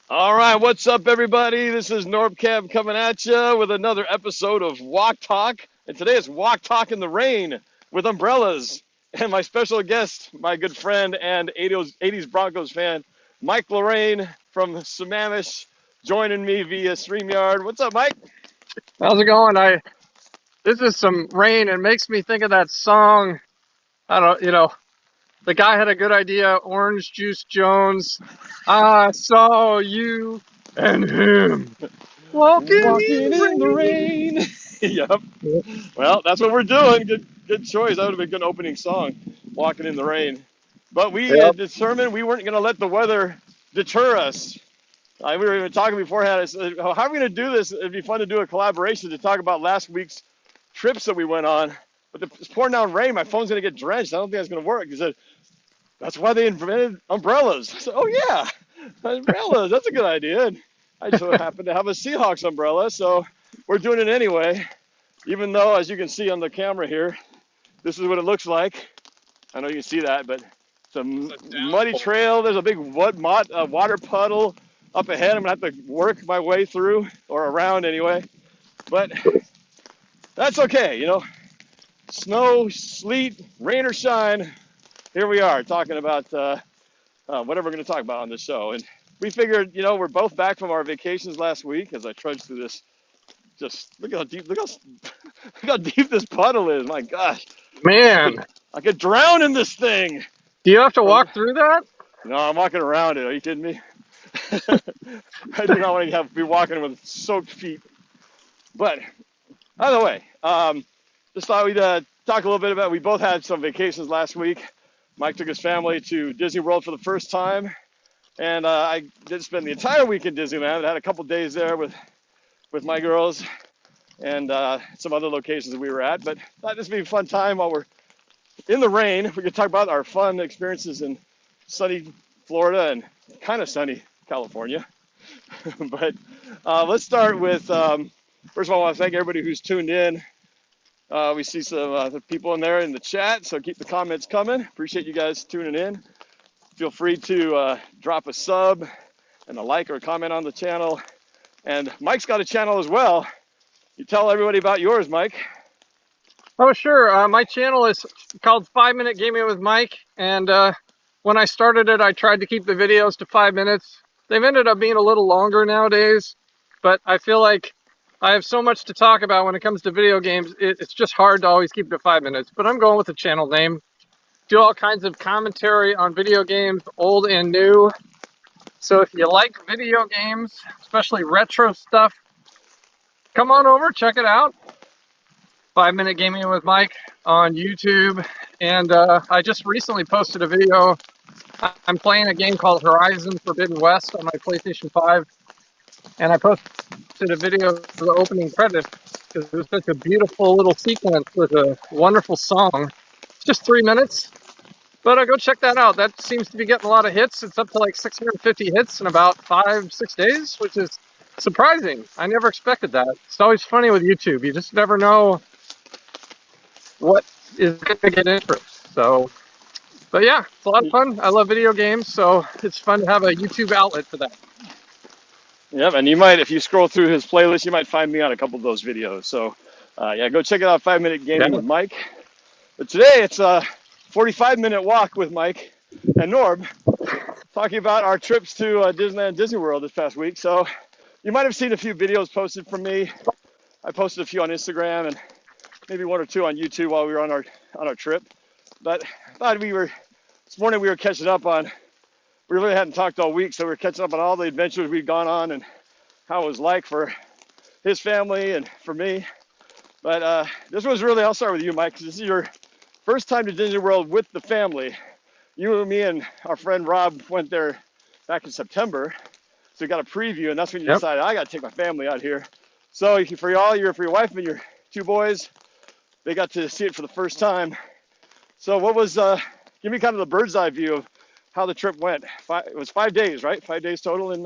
All right, what's up, everybody? This is Norbcab coming at you with another episode of Walk Talk. And today it's Walk Talk in the Rain with umbrellas. And my special guest, my good friend and 80s Broncos fan, Mike Lorraine from Sammamish, joining me via StreamYard. What's up, Mike? How's it going? This is some rain. It makes me think of that song. The guy had a good idea. Orange Juice Jones. I saw you and him walking Walking in in the the rain. Yep. rain. Well, that's what we're doing. Good choice. That would have been a good opening song, Walking in the Rain. But we Yep. determined we weren't going to let the weather deter us. We were even talking beforehand. I said, how are we going to do this? It'd be fun to do a collaboration to talk about last week's trips that we went on. But it's pouring down rain. My phone's going to get drenched. I don't think that's going to work. He said, that's why they invented umbrellas. I said, oh, yeah, umbrellas. That's a good idea. And I just happen to have a Seahawks umbrella, so we're doing it anyway. Even though, as you can see on the camera here, this is what it looks like. I know you can see that, but it's a muddy trail. There's a big water puddle up ahead. I'm going to have to work my way through, or around anyway. But that's okay, Snow, sleet, rain or shine, here we are talking about whatever we're going to talk about on this show. And we figured, we're both back from our vacations last week as I trudged through this. Just look how deep this puddle is. My gosh. Man, I could drown in this thing. do you have to walk through that? No, I'm walking around it. Are you kidding me? I do not want to be walking with soaked feet. But either way, just thought we'd talk a little bit about. We both had some vacations last week. Mike took his family to Disney World for the first time, and I did spend the entire week in Disneyland. I had a couple days there with my girls and some other locations that we were at. But thought this would be a fun time while we're in the rain. We could talk about our fun experiences in sunny Florida and kind of sunny California. But let's start with, first of all, I want to thank everybody who's tuned in. We see some people in there in the chat, so keep the comments coming. Appreciate you guys tuning in. Feel free to drop a sub and a like or a comment on the channel. And Mike's got a channel as well. You tell everybody about yours, Mike. Oh, sure. My channel is called 5 Minute Gaming with Mike. And when I started it, I tried to keep the videos to 5 minutes. They've ended up being a little longer nowadays, but I feel like I have so much to talk about when it comes to video games. It's just hard to always keep it to 5 minutes, but I'm going with the channel name. Do all kinds of commentary on video games, old and new. So if you like video games, especially retro stuff, come on over, check it out. 5 Minute Gaming with Mike on YouTube. And I just recently posted a video. I'm playing a game called Horizon Forbidden West on my PlayStation 5. And I posted a video for the opening credits because it was such a beautiful little sequence with a wonderful song. It's just 3 minutes, but go check that out. That seems to be getting a lot of hits. It's up to like 650 hits in about 5-6 days, which is surprising. I never expected that. It's always funny with YouTube. You just never know what is going to get interest. So, but yeah, it's a lot of fun. I love video games, so it's fun to have a YouTube outlet for that. Yep, and you might, if you scroll through his playlist, you might find me on a couple of those videos. So, yeah, go check it out, 5 Minute Gaming with Mike. But today it's a 45-minute walk with Mike and Norb, talking about our trips to Disneyland, Disney World this past week. So, you might have seen a few videos posted from me. I posted a few on Instagram and maybe one or two on YouTube while we were on our trip. But I thought this morning we were catching up on. We really hadn't talked all week, so we were catching up on all the adventures we'd gone on and how it was like for his family and for me. But this was really, I'll start with you, Mike, because this is your first time to Disney World with the family. You and me and our friend Rob went there back in September, so we got a preview, and that's when you decided, I got to take my family out here. So for your wife and your two boys, they got to see it for the first time. So what was, give me kind of the bird's eye view of how the trip went. It was 5 days, right? 5 days total in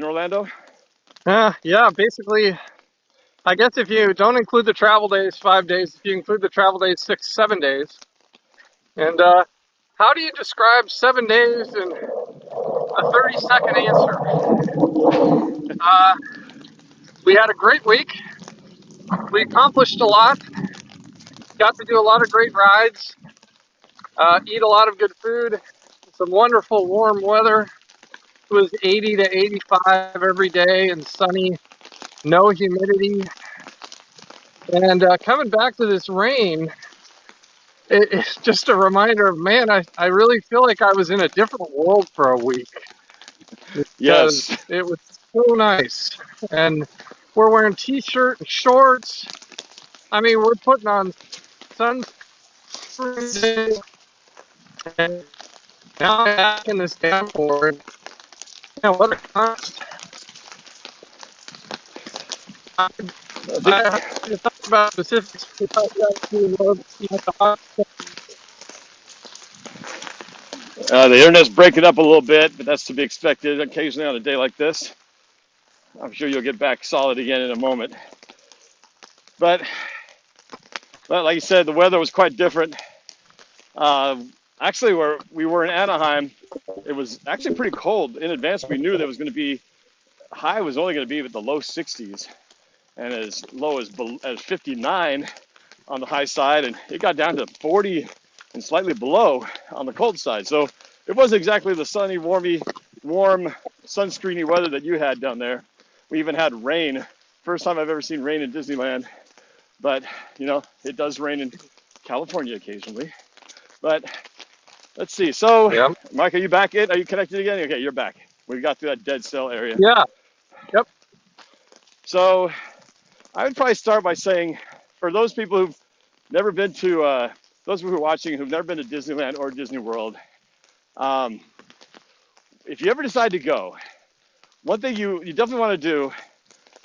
Orlando? Yeah, basically, I guess if you don't include the travel days, 5 days. If you include the travel days, 6-7 days. And how do you describe 7 days in a 30-second answer. We had a great week. We accomplished a lot. Got to do a lot of great rides. Eat a lot of good food. Some wonderful warm weather. It was 80 to 85 every day and sunny. No humidity. And coming back to this rain, it's just a reminder of, man, I really feel like I was in a different world for a week. Because Yes. it was so nice. And we're wearing t-shirt and shorts. I mean, we're putting on sunscreen. And now I'm back in this downpour. Man, what a contrast. I have to talk about specifics. The internet's breaking up a little bit, but that's to be expected occasionally on a day like this. I'm sure you'll get back solid again in a moment. But like you said, the weather was quite different. Actually, where we were in Anaheim, it was actually pretty cold. In advance, we knew that it was going to be, high was only going to be with the low 60s and as low as 59 on the high side, and it got down to 40 and slightly below on the cold side. So it wasn't exactly the sunny, warm, sunscreeny weather that you had down there. We even had rain. First time I've ever seen rain in Disneyland. But, you know, it does rain in California occasionally. But let's see. So, Yep. Mike, are you back in? Are you connected again? Okay, you're back. We got through that dead cell area. Yeah. Yep. So I would probably start by saying, for those people who've never been to, those who are watching who've never been to Disneyland or Disney World, if you ever decide to go, one thing you definitely want to do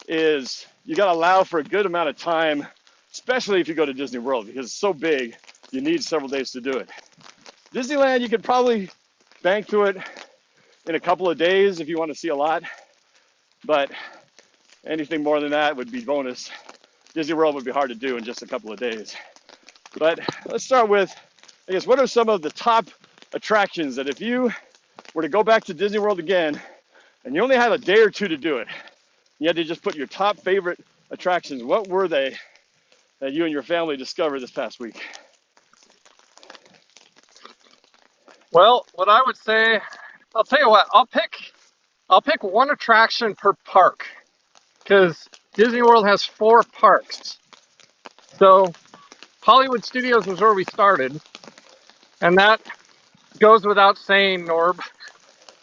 is you got to allow for a good amount of time, especially if you go to Disney World, because it's so big, you need several days to do it. Disneyland, you could probably bank to it in a couple of days if you want to see a lot, but anything more than that would be bonus. Disney World would be hard to do in just a couple of days. But let's start with, I guess, what are some of the top attractions that if you were to go back to Disney World again, and you only had a day or two to do it, you had to just put your top favorite attractions, what were they that you and your family discovered this past week? Well, what I would say, I'll tell you what, I'll pick one attraction per park, because Disney World has 4 parks. So Hollywood Studios was where we started, and that goes without saying, Norb.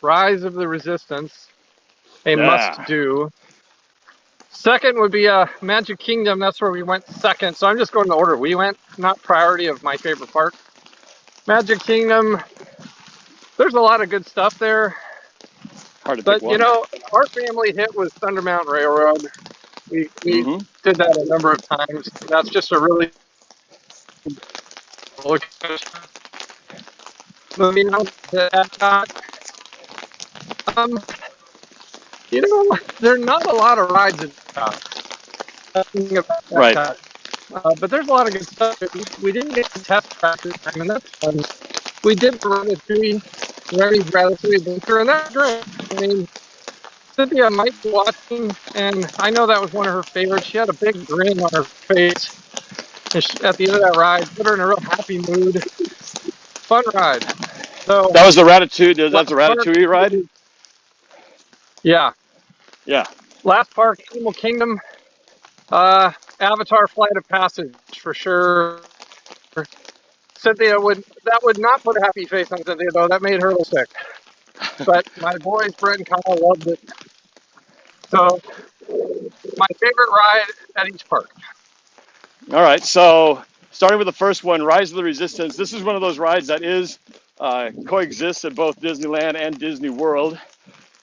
Rise of the Resistance, a must do. Second would be Magic Kingdom. That's where we went second. So I'm just going in the order we went, not priority of my favorite park. Magic Kingdom, there's a lot of good stuff there. Hard to but, pick one. You know, our family hit was Thunder Mountain Railroad. We did that a number of times. That's just a really moving on to Epcot. You know, there are not a lot of rides in Epcot. Right. But there's a lot of good stuff. We didn't get to test track this time, and that's fun. We did Ratatouille, Ratatouille Adventure, and that's great. I mean, Cynthia might be watching, and I know that was one of her favorites. She had a big grin on her face at the end of that ride, put her in a real happy mood. Fun ride. So that was the Ratatouille. That's the Ratatouille ride. Yeah. Yeah. Last park, Animal Kingdom. Avatar Flight of Passage for sure. Cynthia would not put a happy face on Cynthia though. That made her a little sick. But my boys, Brett and Kyle, loved it. So my favorite ride at each park. All right. So starting with the first one, Rise of the Resistance. This is one of those rides that is coexists at both Disneyland and Disney World.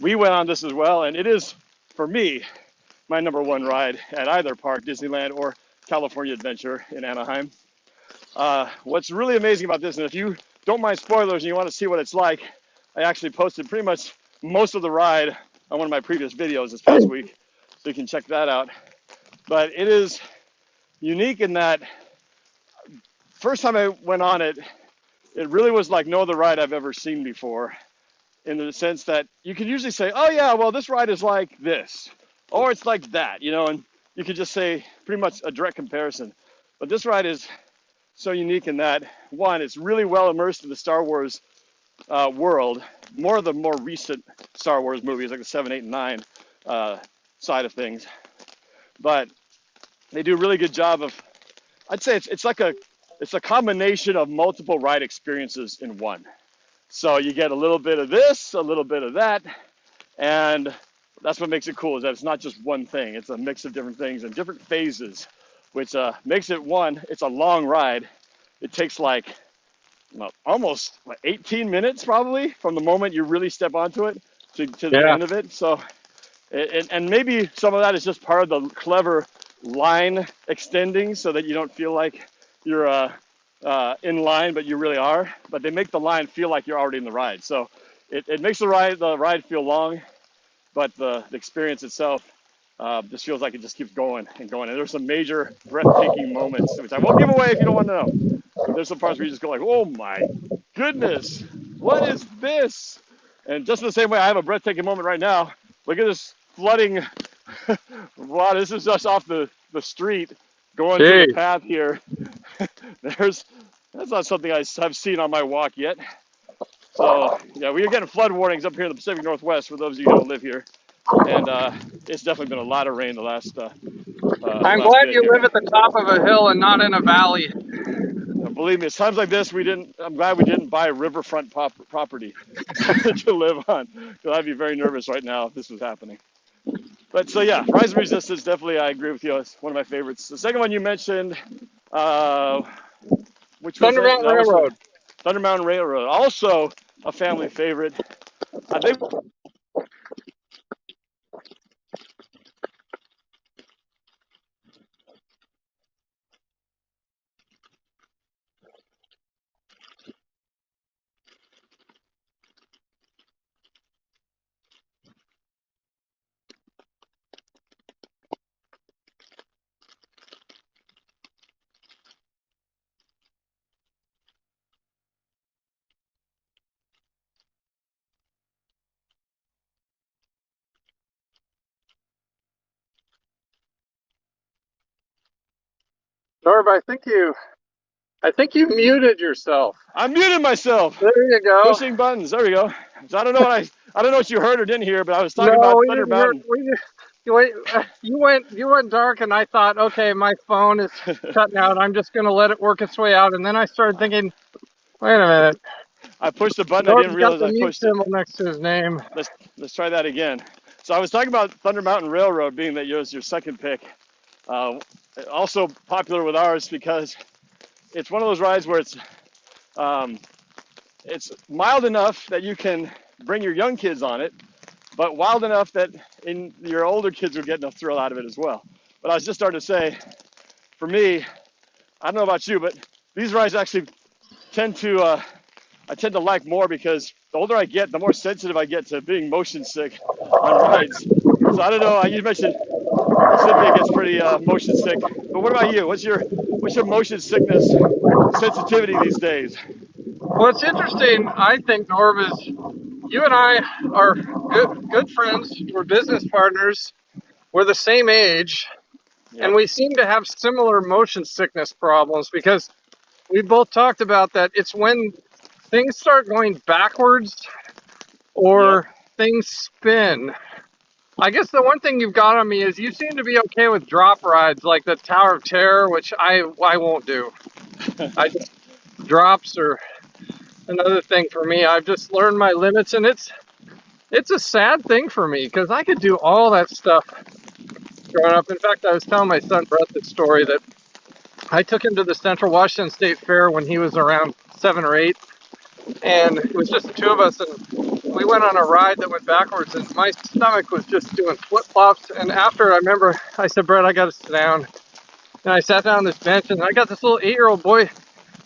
We went on this as well, and it is, for me, my number one ride at either park, Disneyland or California Adventure in Anaheim. What's really amazing about this, and if you don't mind spoilers and you want to see what it's like, I actually posted pretty much most of the ride on one of my previous videos this past week, so you can check that out. But it is unique in that first time I went on it, it really was like no other ride I've ever seen before. in the sense that you can usually say, oh yeah, well this ride is like this, or it's like that, and you could just say pretty much a direct comparison. But this ride is so unique in that, one, it's really well immersed in the Star Wars world, more of the more recent Star Wars movies, like the 7, 8, and 9 side of things. But they do a really good job of, I'd say it's a combination of multiple ride experiences in one. So you get a little bit of this, a little bit of that, and that's what makes it cool, is that it's not just one thing. It's a mix of different things and different phases, which makes it, one, it's a long ride. It takes like almost 18 minutes probably from the moment you really step onto it to the end of it. So, and maybe some of that is just part of the clever line extending so that you don't feel like you're in line, but you really are. But they make the line feel like you're already in the ride. So it makes the ride feel long, but the experience itself just feels like it just keeps going and going. And there's some major breathtaking moments, which I won't give away if you don't want to know. There's some parts where you just go like, oh my goodness, what is this? And just in the same way, I have a breathtaking moment right now. Look at this flooding. Wow, this is just off the street going to the path here. That's not something I've seen on my walk yet. So yeah, we are getting flood warnings up here in the Pacific Northwest for those of you who don't live here. And it's definitely been a lot of rain the last I'm glad you live at the top of a hill and not in a valley. Believe me, it's times like this I'm glad we didn't buy riverfront property to live on, because I'd be very nervous right now if this was happening. But so yeah, Rise of Resistance, definitely, I agree with you. It's one of my favorites. The second one you mentioned, which was Thunder Mountain Railroad. Thunder Mountain Railroad, also a family favorite. I think. Norb, I think you muted yourself. I muted myself. There you go. Pushing buttons. There we go. So I don't know what you heard or didn't hear, but I was talking about Thunder Mountain. You went dark, and I thought, okay, my phone is cutting out. I'm just going to let it work its way out. And then I started thinking, wait a minute. I pushed the button. I didn't realize I pushed it. Next to his name. Let's try that again. So I was talking about Thunder Mountain Railroad being that was your second pick. Also popular with ours because it's one of those rides where it's mild enough that you can bring your young kids on it, but wild enough that your older kids will get enough thrill out of it as well. But I was just starting to say, for me, I don't know about you, but these rides actually I tend to like more, because the older I get, the more sensitive I get to being motion sick on rides. So I don't know. You mentioned Cynthia gets pretty motion sick, but what about you? What's your motion sickness sensitivity these days? What's interesting, I think, Norb, is you and I are good friends. We're business partners. We're the same age, and we seem to have similar motion sickness problems, because we both talked about that. It's when things start going backwards or things spin. I guess the one thing you've got on me is you seem to be okay with drop rides like the Tower of Terror, which I won't do. Drops are another thing for me. I've just learned my limits, and it's a sad thing for me, because I could do all that stuff growing up. In fact, I was telling my son Brett this story that I took him to the Central Washington State Fair when he was around 7 or 8, and it was just the two of us, and we went on a ride that went backwards, and my stomach was just doing flip-flops. And after, I remember I said, Brett, I got to sit down. And I sat down on this bench, and I got this little 8-year-old boy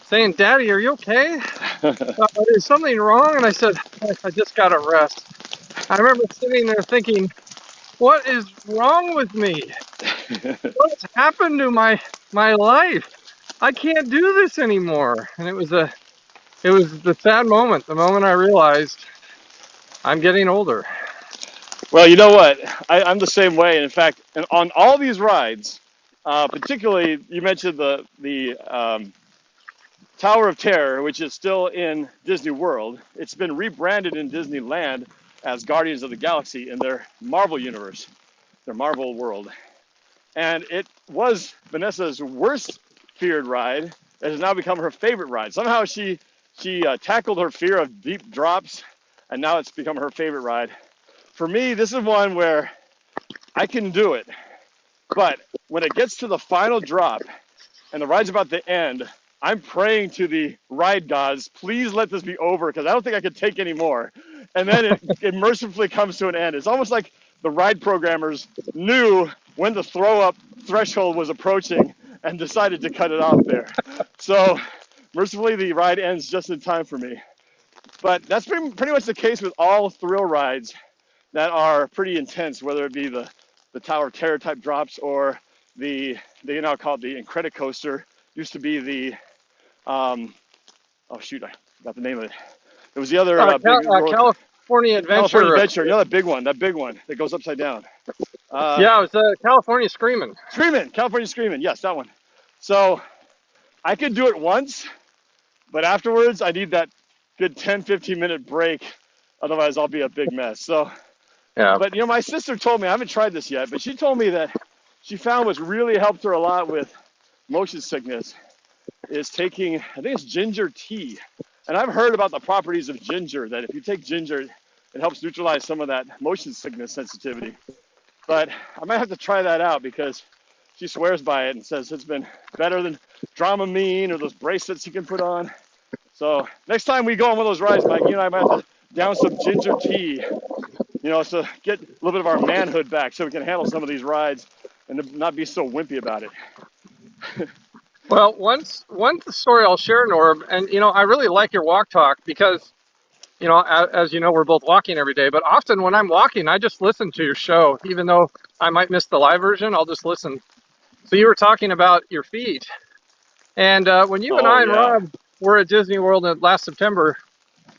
saying, Daddy, are you okay? Is something wrong? And I said, I just got to rest. I remember sitting there thinking, what is wrong with me? What's happened to my life? I can't do this anymore. And it was the sad moment, the moment I realized I'm getting older. Well, you know what? I'm the same way. And in fact, and on all these rides, particularly you mentioned the Tower of Terror, which is still in Disney World. It's been rebranded in Disneyland as Guardians of the Galaxy in their Marvel universe, their Marvel world. And it was Vanessa's worst feared ride. It has now become her favorite ride. Somehow she tackled her fear of deep drops, and now it's become her favorite ride. For me, this is one where I can do it, but when it gets to the final drop and the ride's about to end, I'm praying to the ride gods, please let this be over, because I don't think I could take any more. And then it mercifully comes to an end. It's almost like the ride programmers knew when the throw-up threshold was approaching and decided to cut it off there. So mercifully, the ride ends just in time for me. But that's pretty much the case with all thrill rides that are pretty intense, whether it be the Tower of Terror type drops or they now call it the Incredicoaster. Used to be the, oh shoot, I forgot the name of it. It was the other California Adventure. California Adventure, you know that big one that goes upside down. Yeah, it was California Screamin'. California Screamin', yes, that one. So I could do it once, but afterwards I need that good 10-15 minute break. Otherwise I'll be a big mess. So. Yeah. But, my sister told me, I haven't tried this yet, but she told me that she found what's really helped her a lot with motion sickness is taking, I think it's ginger tea. And I've heard about the properties of ginger, that if you take ginger, it helps neutralize some of that motion sickness sensitivity. But I might have to try that out because she swears by it and says it's been better than Dramamine or those bracelets you can put on. So next time we go on one of those rides, Mike, you and I might have to down some ginger tea, to get a little bit of our manhood back so we can handle some of these rides and not be so wimpy about it. Well, one story I'll share, Norb, and I really like your walk talk because, as you know, we're both walking every day, but often when I'm walking, I just listen to your show. Even though I might miss the live version, I'll just listen. So you were talking about your feet. And when you and I and Rob were at Disney World last September,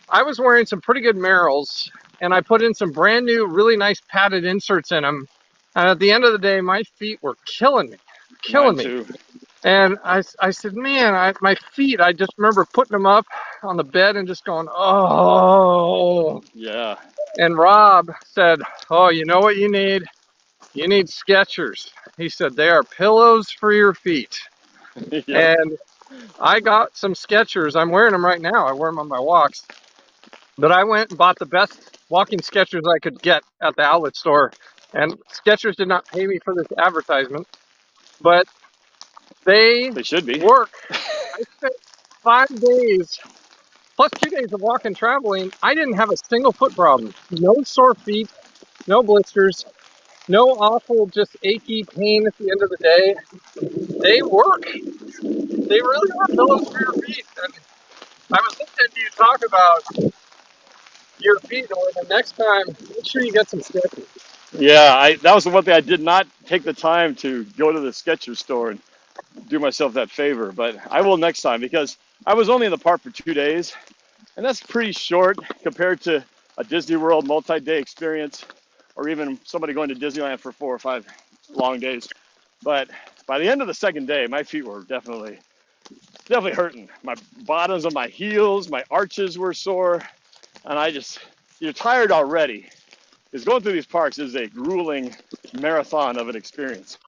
I was wearing some pretty good Merrells, and I put in some brand new, really nice padded inserts in them. And at the end of the day, my feet were killing me. Too. And I said, man, my feet, I just remember putting them up on the bed and just going, oh. Yeah. And Rob said, oh, you know what you need? You need Skechers. He said, they are pillows for your feet. Yeah. And I got some Skechers. I'm wearing them right now. I wear them on my walks. But I went and bought the best walking Skechers I could get at the outlet store. And Skechers did not pay me for this advertisement, but they should be. Work. I spent 5 days, plus 2 days of walking, traveling. I didn't have a single foot problem. No sore feet, no blisters, no awful, just achy pain at the end of the day. They work. They really are pillows for your feet. And I was listening to you talk about your feet, or the next time, make sure you get some Skechers. Yeah, that was the one thing I did not take the time to go to the Skechers store and do myself that favor, but I will next time because I was only in the park for 2 days, and that's pretty short compared to a Disney World multi-day experience, or even somebody going to Disneyland for 4 or 5 long days. But by the end of the second day, my feet were definitely hurting. My bottoms of my heels, my arches were sore, and you're tired already. Because going through these parks is a grueling marathon of an experience.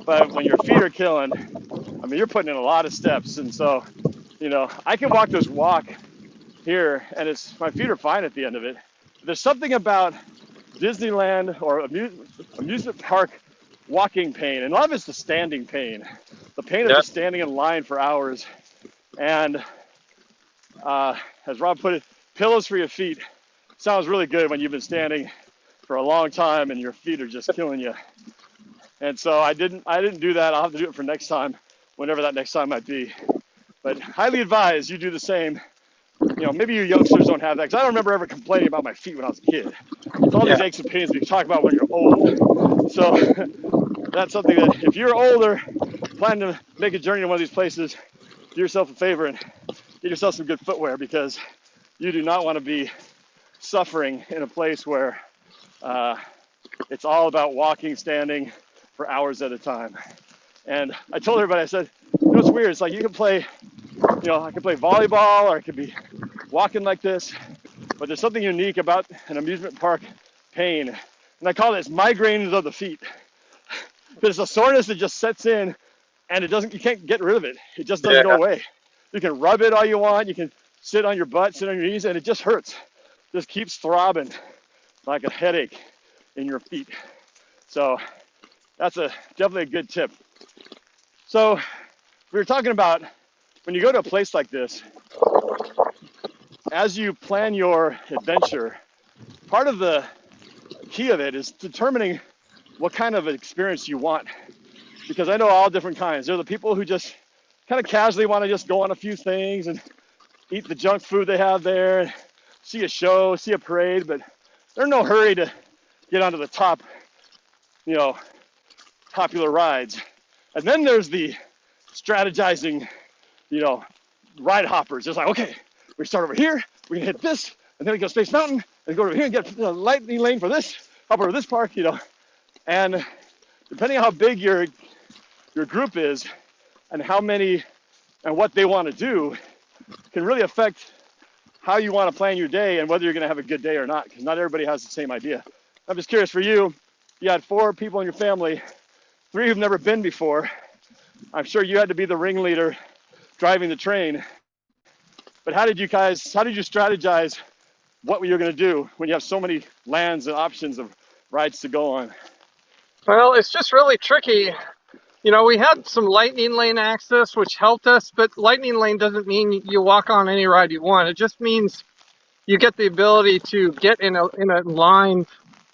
But when your feet are killing, you're putting in a lot of steps. And so, I can walk this walk here and my feet are fine at the end of it. There's something about Disneyland or amusement park walking pain, and a lot of it's the standing pain. The pain of just standing in line for hours. And as Rob put it, pillows for your feet sounds really good when you've been standing for a long time and your feet are just killing you. And so I didn't do that. I'll have to do it for next time, whenever that next time might be. But highly advised you do the same. Maybe you youngsters don't have that, because I don't remember ever complaining about my feet when I was a kid. It's all these aches and pains we talk about when you're old. So that's something that if you're older, planning to make a journey to one of these places, do yourself a favor and get yourself some good footwear, because you do not want to be suffering in a place where it's all about walking, standing for hours at a time. And I told everybody, I said, you know, it's weird. It's like you can play, you know, I can play volleyball or I could be walking like this, but there's something unique about an amusement park pain. And I call this migraines of the feet. There's a soreness that just sets in, and it doesn't, you can't get rid of it. It just doesn't go away. You can rub it all you want. You can sit on your butt, sit on your knees, and it just hurts. Just keeps throbbing like a headache in your feet. So that's definitely a good tip. So we were talking about when you go to a place like this, as you plan your adventure, part of the key of it is determining what kind of experience you want. Because I know all different kinds. There are the people who just kind of casually want to just go on a few things and eat the junk food they have there, see a show, see a parade, but they're in no hurry to get onto the top, you know, popular rides. And then there's the strategizing, you know, ride hoppers. It's like, okay, we start over here, we can hit this, and then we go Space Mountain, and go over here and get the lightning lane for this, hop over this park, you know. And depending on how big your group is and how many and what they want to do can really affect how you want to plan your day and whether you're going to have a good day or not, because not everybody has the same idea. I'm just curious for you, you had 4 people in your family, 3 who've never been before. I'm sure you had to be the ringleader driving the train. But how did you strategize what you're going to do when you have so many lands and options of rides to go on? Well, it's just really tricky. You know, we had some lightning lane access, which helped us, but lightning lane doesn't mean you walk on any ride you want. It just means you get the ability to get in a line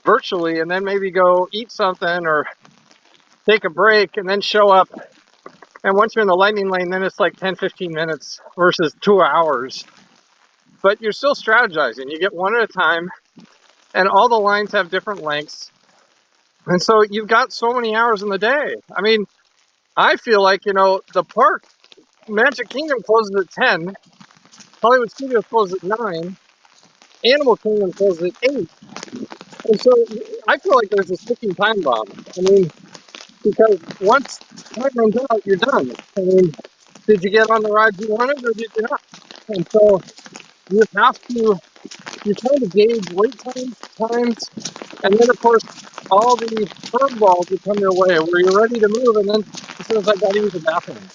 virtually and then maybe go eat something or take a break and then show up. And once you're in the lightning lane, then it's like 10, 15 minutes versus 2 hours. But you're still strategizing. You get one at a time, and all the lines have different lengths. And so you've got so many hours in the day. I mean, I feel like, you know, the park, Magic Kingdom closes at 10, Hollywood Studios closes at 9, Animal Kingdom closes at 8. And so I feel like there's a ticking time bomb. I mean, because once time runs out, you're done. I mean, did you get on the rides you wanted or did you not? And so you try to gauge wait times, and then of course all the curveballs that come your way where you're ready to move, and then as soon as I got to use the bathroom,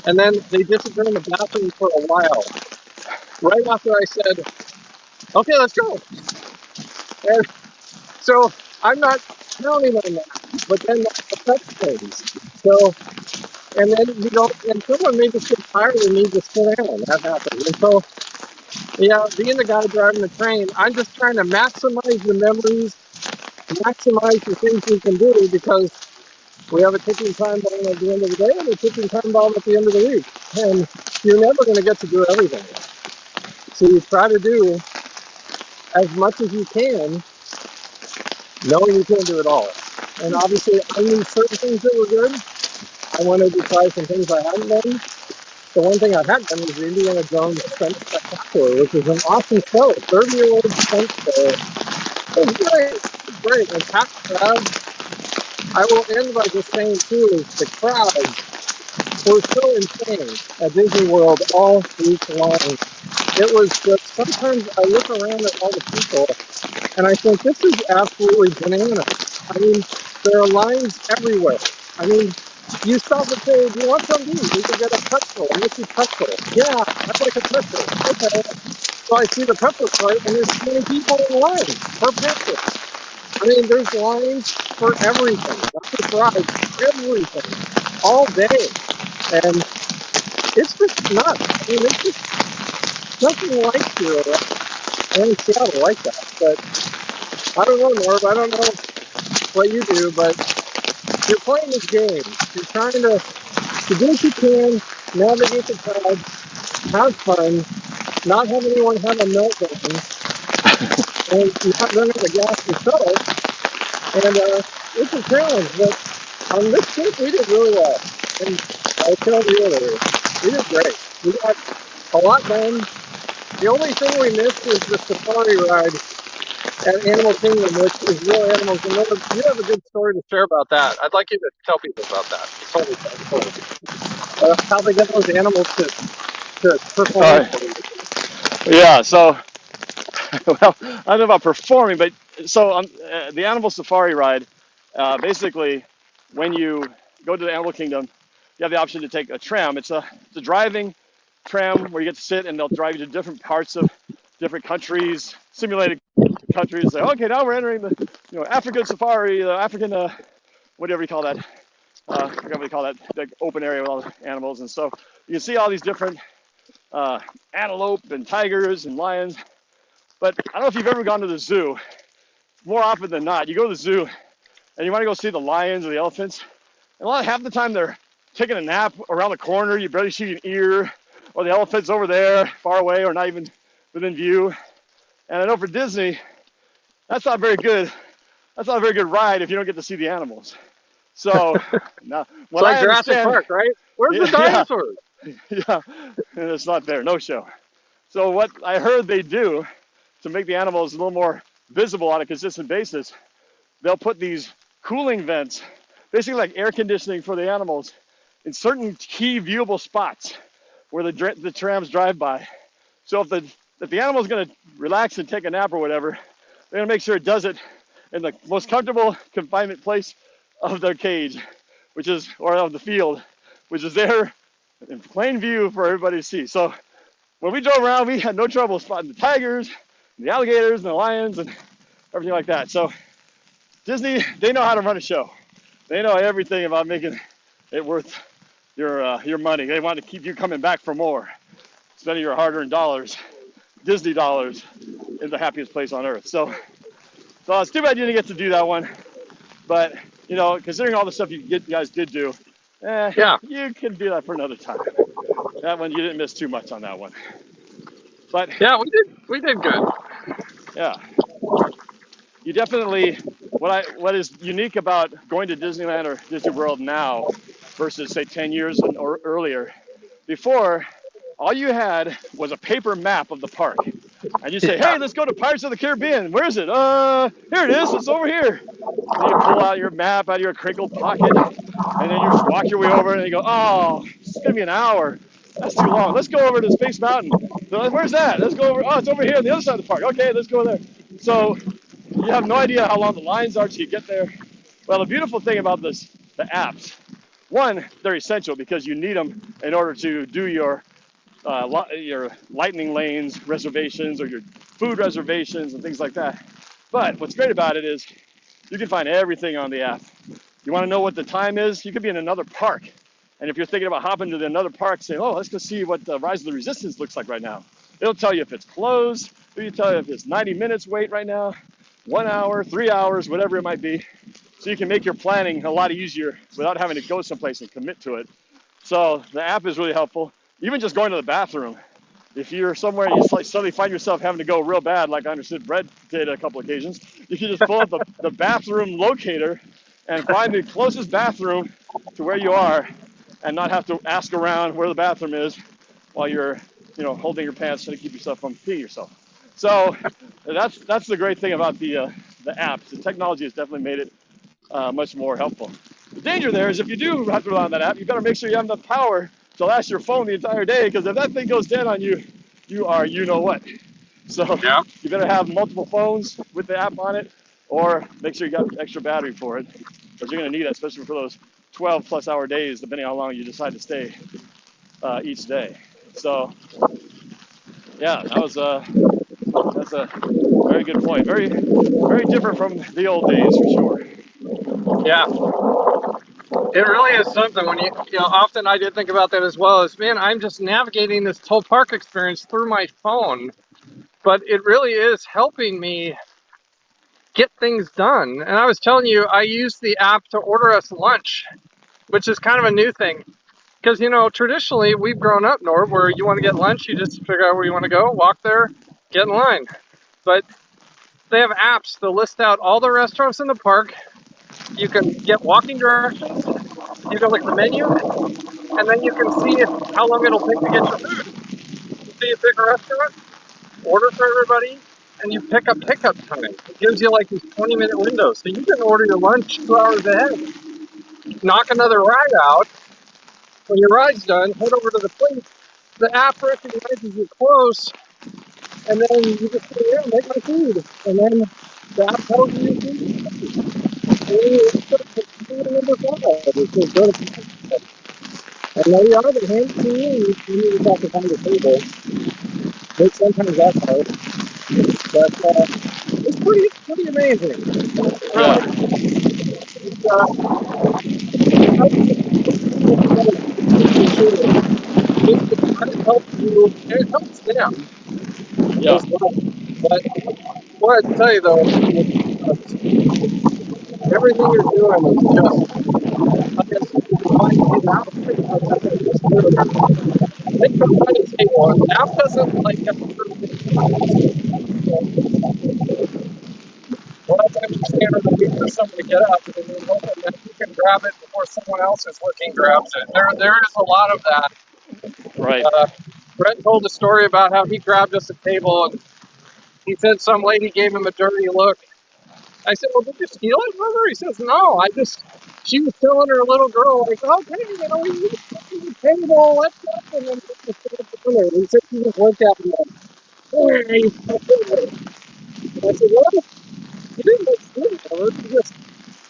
and then they disappear in the bathroom for a while. Right after I said, okay, let's go. And so I'm not counting on that, but then that affects things. So, and then and someone may just get tired and need to sit down. That happens. And so, yeah, being the guy driving the train, I'm just trying to maximize the memories, maximize the things we can do, because we have a ticking time bomb at the end of the day and a ticking time bomb at the end of the week. And you're never going to get to do everything. So you try to do as much as you can, knowing you can't do it all. And obviously, I knew certain things that were good. I wanted to try some things I hadn't done. The one thing I hadn't done was the Indiana Jones Stunt Spectacular, which is an awesome show. 30-year-old stunt show. It was great. It was great. And packed crowds. I will end by just saying, too, is the crowds were so insane at Disney World all week long. It was just, sometimes I look around at all the people, and I think, this is absolutely bananas. I mean, there are lines everywhere. I mean, you stop and say, do you want something? We could get a pretzel. And this is pretzel. Yeah, I'd like a pretzel. Okay. So I see the pretzel cart, and there's 20 people in line for pretzel. I mean, there's lines for everything. Not just rides, everything. All day. And it's just nuts. I mean, it's just nothing like here in Seattle like that. But I don't know, Norb. I don't know what you do, but you're playing this game. You're trying to do what you can, navigate the crowd, have fun, not have anyone have a meltdown, and not run out of gas yourself. And it's a challenge, but on this trip we did really well. And I told you earlier, we did great. We got A lot done. The only thing we missed was the safari ride at Animal Kingdom, which is real animals. And you have a good story to share about that. I'd like you to tell people about that. How they get those animals to perform. Yeah, so, well, I don't know about performing, but so on the animal safari ride, basically, when you go to the Animal Kingdom, you have the option to take a tram. It's a driving tram where you get to sit and they'll drive you to different parts of different countries, simulated countries. Say, okay, now we're entering the African safari, the African whatever you call that. I forgot what you call that big open area with all the animals. And so you can see all these different antelope and tigers and lions. But I don't know if you've ever gone to the zoo. More often than not, you go to the zoo and you want to go see the lions or the elephants. And half the time they're taking a nap around the corner. You barely see an ear, or the elephant's over there, far away, or not even within view. And I know for Disney, that's not very good. That's not a very good ride if you don't get to see the animals. So, now, it's like Jurassic Park, right? Where's the dinosaurs? Yeah, and it's not there, no show. So what I heard they do to make the animals a little more visible on a consistent basis, they'll put these cooling vents, basically like air conditioning for the animals, in certain key viewable spots where the trams drive by. So if the animal's going to relax and take a nap or whatever, they're going to make sure it does it in the most comfortable confinement place of their cage, or of the field, which is there in plain view for everybody to see. So when we drove around, we had no trouble spotting the tigers, the alligators, and the lions, and everything like that. So Disney, they know how to run a show. They know everything about making it worth your money. They want to keep you coming back for more, spending your hard-earned dollars, Disney dollars, in the happiest place on earth. So it's too bad you didn't get to do that one. But considering all the stuff you guys did do, you can do that for another time. That one, you didn't miss too much on that one. But yeah, we did good. Yeah, you definitely. What is unique about going to Disneyland or Disney World now versus say 10 years or earlier? Before, all you had was a paper map of the park, and you say, "Hey, let's go to Pirates of the Caribbean. Where is it? Here it is. It's over here." And you pull out your map out of your crinkled pocket, and then you just walk your way over, and you go, "Oh, it's gonna be an hour. That's too long. Let's go over to Space Mountain. Where's that? Let's go over. Oh, it's over here on the other side of the park. Okay, let's go there." So you have no idea how long the lines are till you get there. Well, the beautiful thing about the apps, one, they're essential because you need them in order to do your lightning lanes reservations or your food reservations and things like that. But what's great about it is you can find everything on the app. You want to know what the time is? You could be in another park. And if you're thinking about hopping to another park, saying, "Oh, let's go see what the Rise of the Resistance looks like right now." It'll tell you if it's closed. It'll tell you if it's 90 minutes wait right now, 1 hour, 3 hours, whatever it might be. So you can make your planning a lot easier without having to go someplace and commit to it. So the app is really helpful. Even just going to the bathroom. If you're somewhere and you suddenly find yourself having to go real bad, like I understood Brett did a couple occasions, you can just pull up the bathroom locator and find the closest bathroom to where you are and not have to ask around where the bathroom is while you're, holding your pants to keep yourself from peeing yourself. So that's the great thing about the apps. The technology has definitely made it much more helpful. The danger there is if you do have to rely on that app, you better make sure you have enough power to last your phone the entire day, because if that thing goes dead on you, you are what. So you better have multiple phones with the app on it, or make sure you got extra battery for it, because you're going to need it, especially for those 12 plus hour days, depending on how long you decide to stay each day. So yeah, that's a very good point. Very, very different from the old days for sure. Yeah. It really is something when often I did think about that as well as, man, I'm just navigating this whole park experience through my phone, but it really is helping me get things done. And I was telling you, I use the app to order us lunch, which is kind of a new thing. Because, traditionally we've grown up, Norb, where you want to get lunch, you just figure out where you want to go, walk there, get in line. But they have apps that list out all the restaurants in the park. You can get walking directions. You can look at the menu, and then you can see how long it'll take to get your food. So you pick a restaurant, order for everybody, and you pick a pickup time. It gives you like these 20-minute windows. So you can order your lunch 2 hours ahead, knock another ride out. When your ride's done, head over to the place. The app recognizes you're close, and then you just say, yeah, make my food. And then the app tells you your food. And then you number 5. It says go to pickup. And there you are, they hand it to you, and you just have to find a table. But sometimes that's hard. But it's pretty amazing. Yeah. It's, just to try to help you, and it helps them Yeah. as well. But what I tell you though, everything you're doing is just, I guess, finding out. They come by the table. The app doesn't like have to a lot of times you stand on the wait for someone to get up, and then hoping that you can grab it before someone else is looking grabs it. There is a lot of that. Right. Brett told a story about how he grabbed us a table, and he said some lady gave him a dirty look. I said, well, did you steal it from her? He says, no, she was telling her little girl, like, okay, you the table, let's go. And then he said she just looked at me like, hey, I said, well, you didn't like steal it from her. You just,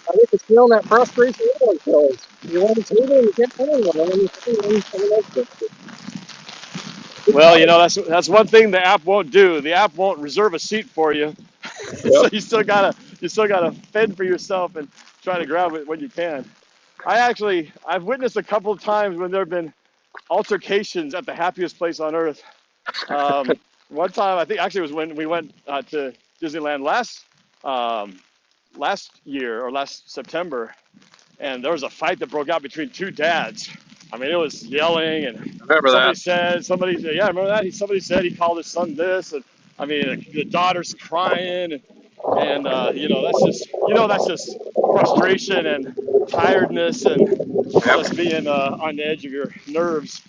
I think it's feeling that frustration everyone feels. You want to table and you can't find one, and then you find someone else gets it. Well, that's one thing the app won't do. The app won't reserve a seat for you. So Yep. you still gotta fend for yourself and try to grab it when you can. I've witnessed a couple of times when there have been altercations at the happiest place on earth. One time, I think actually it was when we went to Disneyland last year or last September, and there was a fight that broke out between two dads. I mean, it was yelling, and Remember that. I remember that. Somebody said he called his son this, and I mean, the daughter's crying, and that's just frustration and tiredness and just being on the edge of your nerves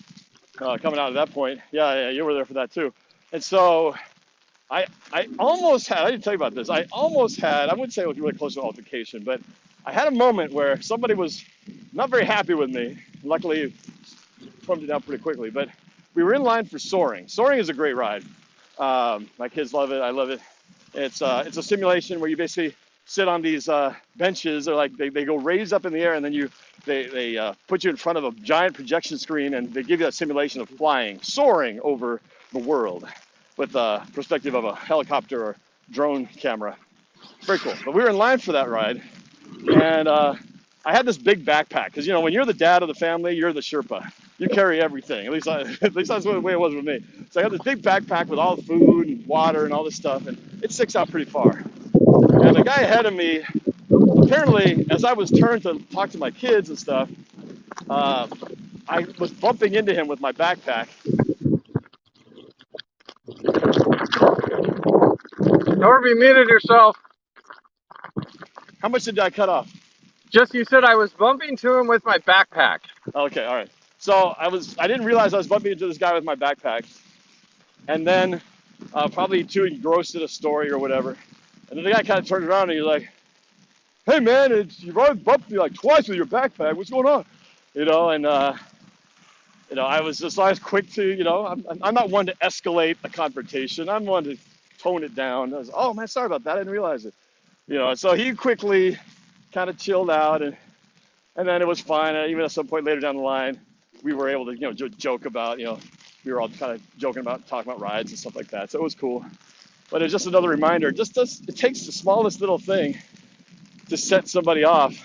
coming out at that point. Yeah, you were there for that too. And so I almost had, I didn't tell you about this, I wouldn't say it was really close to an altercation, but I had a moment where somebody was not very happy with me. Luckily, calmed it down pretty quickly, but we were in line for Soaring. Soaring is a great ride. My kids love it. I love it. It's a simulation where you basically sit on these benches. They're like, they go raised up in the air, and then they put you in front of a giant projection screen, and they give you that simulation of flying, soaring over the world with the perspective of a helicopter or drone camera. Very cool. But we were in line for that ride, and I had this big backpack because when you're the dad of the family, you're the Sherpa. You carry everything. At least that's the way it was with me. So I had this big backpack with all the food and water and all this stuff, and it sticks out pretty far. And the guy ahead of me, apparently, as I was turned to talk to my kids and stuff, I was bumping into him with my backpack. Norby, you muted yourself. How much did I cut off? Just you said I was bumping to him with my backpack. Okay, all right. So I didn't realize I was bumping into this guy with my backpack. And then probably too engrossed in a story or whatever. And then the guy kind of turned around and he's like, hey man, you've already bumped me like twice with your backpack. What's going on? And I was quick to, I'm not one to escalate a confrontation. I'm one to tone it down. I was, oh man, sorry about that. I didn't realize it. So he quickly kind of chilled out, and then it was fine. Even at some point later down the line, we were able to, joke about, we were all kind of joking about, talking about rides and stuff like that. So it was cool. But it's just another reminder. It takes the smallest little thing to set somebody off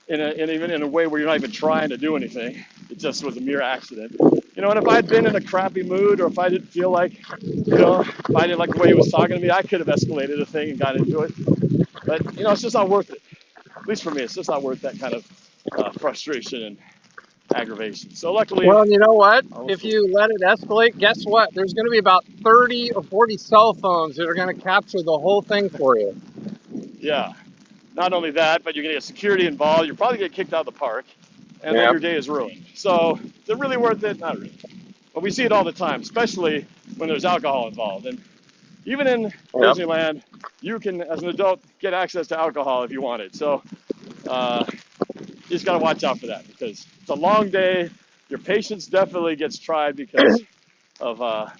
even in a way where you're not even trying to do anything. It just was a mere accident. And if I'd been in a crappy mood, or if I didn't feel like, if I didn't like the way he was talking to me, I could have escalated a thing and got into it. But, it's just not worth it. At least for me, it's just not worth that kind of frustration and aggravation. So luckily... Well, you know what? If you let it escalate, guess what? There's going to be about 30 or 40 cell phones that are going to capture the whole thing for you. Yeah. Not only that, but you're going to get security involved. You're probably going to get kicked out of the park, and then your day is ruined. So is it really worth it? Not really. But we see it all the time, especially when there's alcohol involved. And even in Yep. Disneyland, you can, as an adult, get access to alcohol if you want it. So you just got to watch out for that because it's a long day. Your patience definitely gets tried because of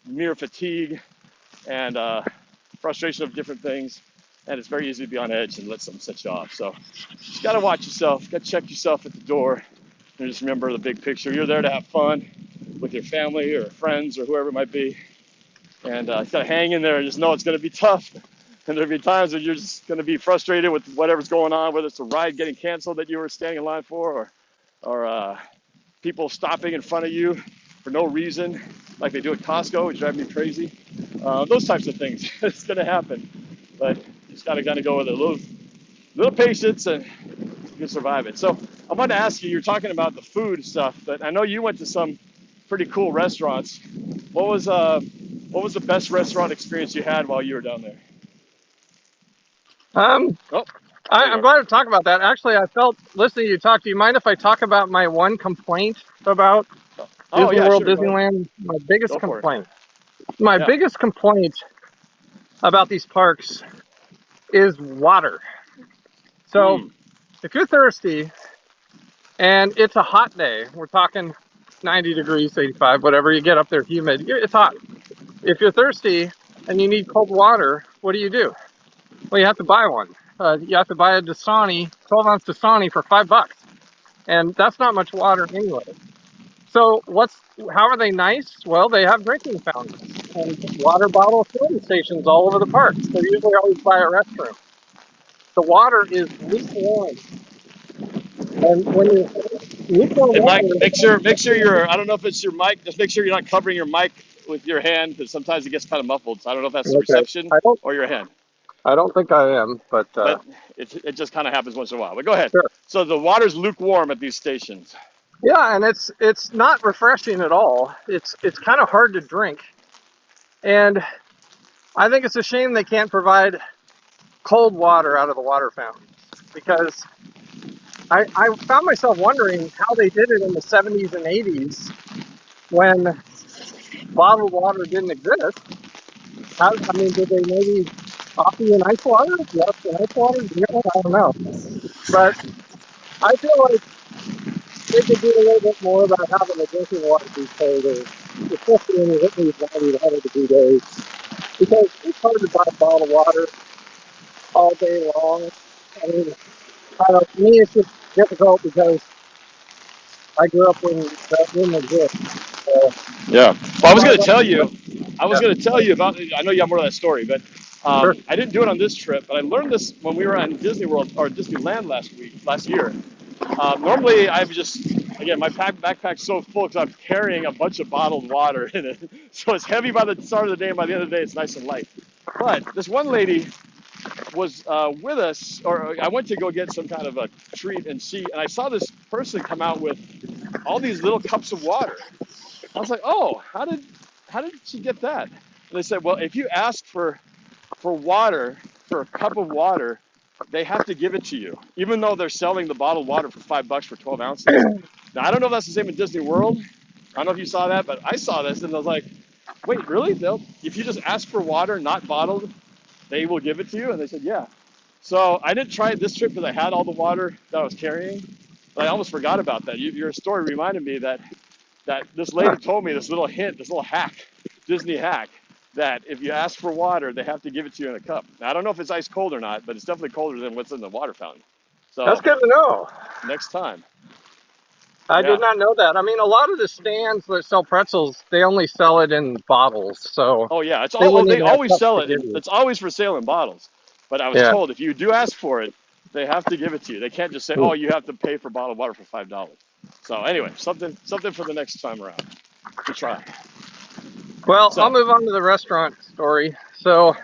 mere fatigue and frustration of different things. And it's very easy to be on edge and let something set you off. So just got to watch yourself, got to check yourself at the door. And just remember the big picture. You're there to have fun with your family or friends or whoever it might be. And you got to hang in there and just know it's going to be tough. And there'll be times when you're just going to be frustrated with whatever's going on, whether it's a ride getting canceled that you were standing in line for or people stopping in front of you for no reason, like they do at Costco, which drive me crazy. Those types of things. It's going to happen. But you just got to kind of go with a little patience and you can survive it. So I wanted to ask you, you're talking about the food stuff, but I know you went to some pretty cool restaurants. What was the best restaurant experience you had while you were down there? Oh, I'm glad to talk about that. Actually, I felt listening to you talk. Do you mind if I talk about my one complaint about Disney yeah, World, sure. Disneyland? My biggest Go for it. complaint. My Yeah. biggest complaint about these parks is water. So if you're thirsty and it's a hot day, we're talking 90 degrees, 85, whatever, you get up there humid, it's hot. If you're thirsty and you need cold water, what do? Well, you have to buy one. You have to buy a Dasani, 12-ounce Dasani for $5. And that's not much water anyway. So how are they nice? Well, they have drinking fountains and water bottle filling stations all over the park. So usually always by a restroom. The water is lukewarm. And when you're lukewarm Hey, Mike, water, make sure you're, I don't know if it's your mic, just make sure you're not covering your mic with your hand because sometimes it gets kind of muffled. So I don't know if that's the okay. reception or your hand. I don't think I am, but it just kind of happens once in a while. But go ahead. sure. So the water's lukewarm at these stations. Yeah, and it's not refreshing at all. It's kind of hard to drink. And I think it's a shame they can't provide cold water out of the water fountains because I found myself wondering how they did it in the 70s and 80s when bottled water didn't exist. Did they maybe offer you an ice water? Yes, an ice water? I don't know. But I feel like they could do a little bit more about having the drinking water be colder, especially when you hit these 90 to 100-degree days. Because it's hard to buy bottled water all day long. I mean, for me, it's just difficult because I grew up when that didn't exist. So, Yeah. Well, I was going to tell you about, I know you have more of that story, but sure. I didn't do it on this trip, but I learned this when we were at Disney World or Disneyland last year. Normally, I've just, again, my backpack's so full because I'm carrying a bunch of bottled water in it. So it's heavy by the start of the day, and by the end of the day, it's nice and light. But this one lady was with us, or I went to go get some kind of a treat, and I saw this person come out with all these little cups of water. I was like, oh, how did she get that? And they said, well, if you ask for water, for a cup of water, they have to give it to you, even though they're selling the bottled water for $5 for 12 ounces. Now, I don't know if that's the same in Disney World. I don't know if you saw that, but I saw this and I was like, wait, really? If you just ask for water, not bottled, they will give it to you? And they said, yeah. So I didn't try it this trip because I had all the water that I was carrying, but I almost forgot about that. Your story reminded me that this lady told me this little hint, this little hack, Disney hack, that if you ask for water, they have to give it to you in a cup. Now, I don't know if it's ice cold or not, but it's definitely colder than what's in the water fountain. So That's good to know. next time. I did not know that. I mean, a lot of the stands that sell pretzels, they only sell it in bottles. So oh yeah, they always sell it. It's always for sale in bottles. But I was told if you do ask for it, they have to give it to you. They can't just say, oh, you have to pay for bottled water for $5. So anyway, something for the next time around to try. Well, I'll move on to the restaurant story. So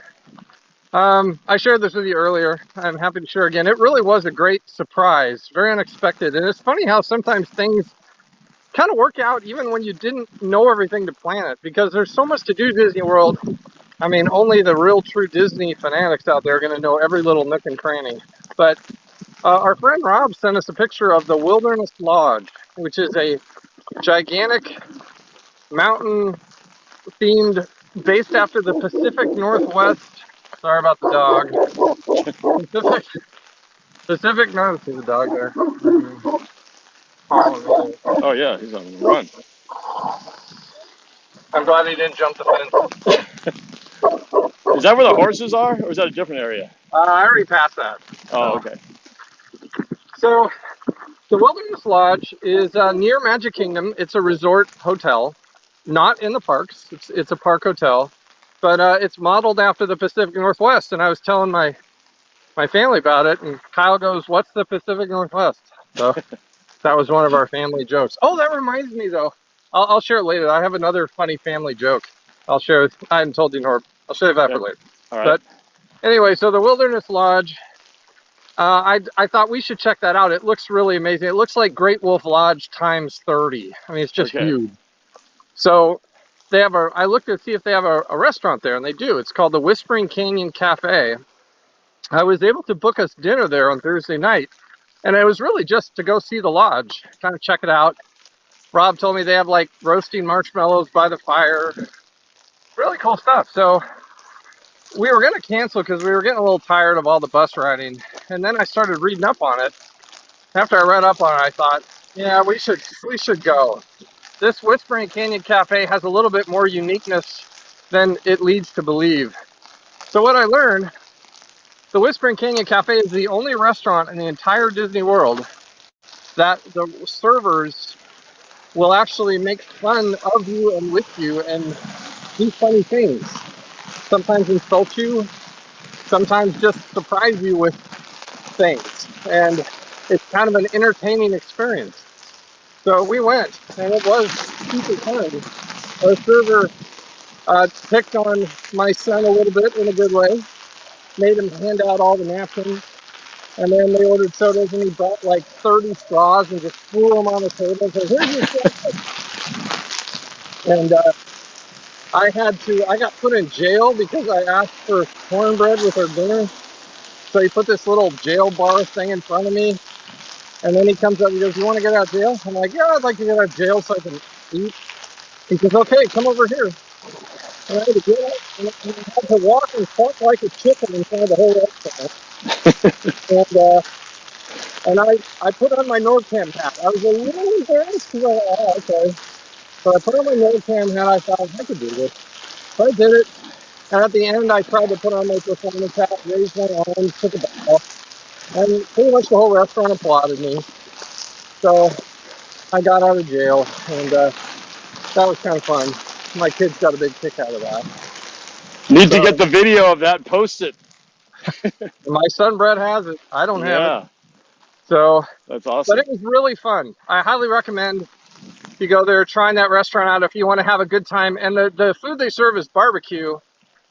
I shared this with you earlier. I'm happy to share again. It really was a great surprise, very unexpected. And it's funny how sometimes things kind of work out even when you didn't know everything to plan it, because there's so much to do Disney World. I mean, only the real true Disney fanatics out there are going to know every little nook and cranny. But our friend Rob sent us a picture of the Wilderness Lodge, which is a gigantic mountain themed, based after the Pacific Northwest. Sorry about the dog. Pacific North. See the dog there. Oh yeah, he's on the run. I'm glad he didn't jump the fence. Is that where the horses are, or is that a different area? I already passed that. Oh, okay. So the Wilderness Lodge is near Magic Kingdom. It's a resort hotel, not in the parks. It's a park hotel, but it's modeled after the Pacific Northwest. And I was telling my family about it, and Kyle goes, "What's the Pacific Northwest?" So that was one of our family jokes. Oh, that reminds me though. I'll share it later. I have another funny family joke. I'll share it. I hadn't told you, Norb. I'll share that for later. All right. But anyway, so the Wilderness Lodge. I thought we should check that out. It looks really amazing. It looks like Great Wolf Lodge times 30. I mean, it's just huge. So they have I looked to see if they have a restaurant there, and they do. It's called the Whispering Canyon Cafe. I was able to book us dinner there on Thursday night, and it was really just to go see the lodge, kind of check it out. Rob told me they have like roasting marshmallows by the fire. Really cool stuff. So we were going to cancel because we were getting a little tired of all the bus riding. And then I started reading up on it. After I read up on it, I thought, yeah, we should go. This Whispering Canyon Cafe has a little bit more uniqueness than it leads to believe. So what I learned, the Whispering Canyon Cafe is the only restaurant in the entire Disney World that the servers will actually make fun of you and with you and do funny things. Sometimes insult you, sometimes just surprise you with things. And it's kind of an entertaining experience. So we went, and it was super fun. Our server picked on my son a little bit in a good way, made him hand out all the napkins, and then they ordered sodas, and he brought like 30 straws and just threw them on the table and said, "Here's your straws." And I got put in jail because I asked for cornbread with our dinner. So he put this little jail bar thing in front of me. And then he comes up and goes, "You want to get out of jail?" I'm like, "Yeah, I'd like to get out of jail so I can eat." He says, "Okay, come over here." And I had to get up and I had to walk and talk like a chicken in front of the whole restaurant. And I put on my NordCam hat. I was a little embarrassed because oh, okay. So I put on my NordCam hat. I thought I could do this. So I did it. And at the end, I tried to put on my performance hat, raised my arms, took a bow. And pretty much the whole restaurant applauded me. So I got out of jail, and that was kind of fun. My kids got a big kick out of that. Need to get the video of that, post it. My son Brett has it. I don't have it. So that's awesome. But it was really fun. I highly recommend you go there, trying that restaurant out if you want to have a good time. And the food they serve is barbecue,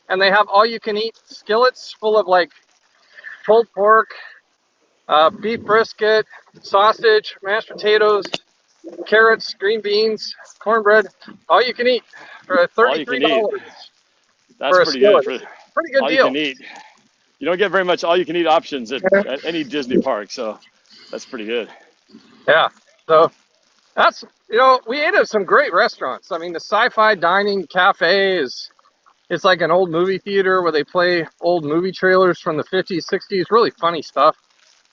and they have all-you-can-eat skillets full of like pulled pork, beef brisket, sausage, mashed potatoes, carrots, green beans, cornbread, all you can eat for $33. That's pretty good. Pretty good all deal. You can eat. You don't get very much all you can eat options at any Disney park, so that's pretty good. Yeah. So that's, we ate at some great restaurants. I mean, the Sci-Fi Dining Cafe it's like an old movie theater where they play old movie trailers from the 50s, 60s, really funny stuff.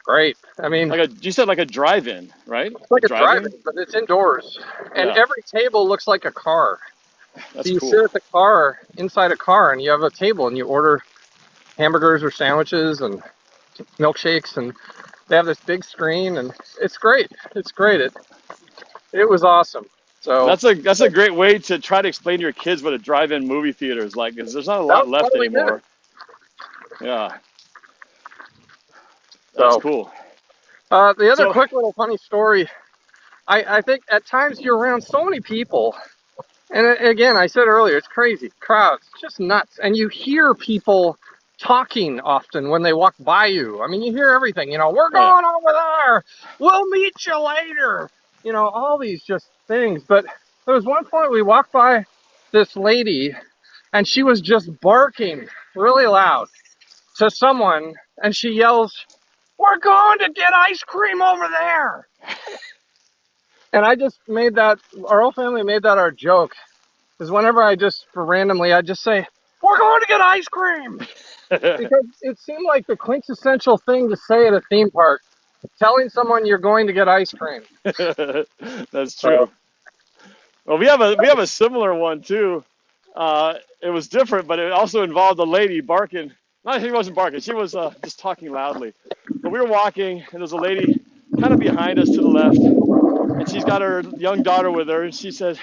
Great. I mean, you said like a drive-in, right? It's like a drive-in, but it's indoors. And every table looks like a car. That's so you cool. sit at the car, inside a car, and you have a table, and you order hamburgers or sandwiches and milkshakes, and they have this big screen, and it's great. It's great. It was awesome. So that's a great way to try to explain to your kids what a drive-in movie theater is like, because there's not a lot left anymore. Yeah. That's cool. The other quick little funny story, I think at times you're around so many people, and again, I said earlier, it's crazy, crowds, just nuts, and you hear people talking often when they walk by you. I mean, you hear everything, we're going over there, we'll meet you later, all these just things. But there was one point we walked by this lady, and she was just barking really loud to someone, and she yells, "We're going to get ice cream over there." And I just made that, our whole family made that our joke. is whenever I just, for randomly, I just say, "We're going to get ice cream," because it seemed like the quintessential thing to say at a theme park, telling someone you're going to get ice cream. That's So, true. Well, we have a similar one too. It was different, but it also involved a lady barking. No, she wasn't barking. She was just talking loudly. But we were walking, and there's a lady kind of behind us to the left, and she's got her young daughter with her, and she said,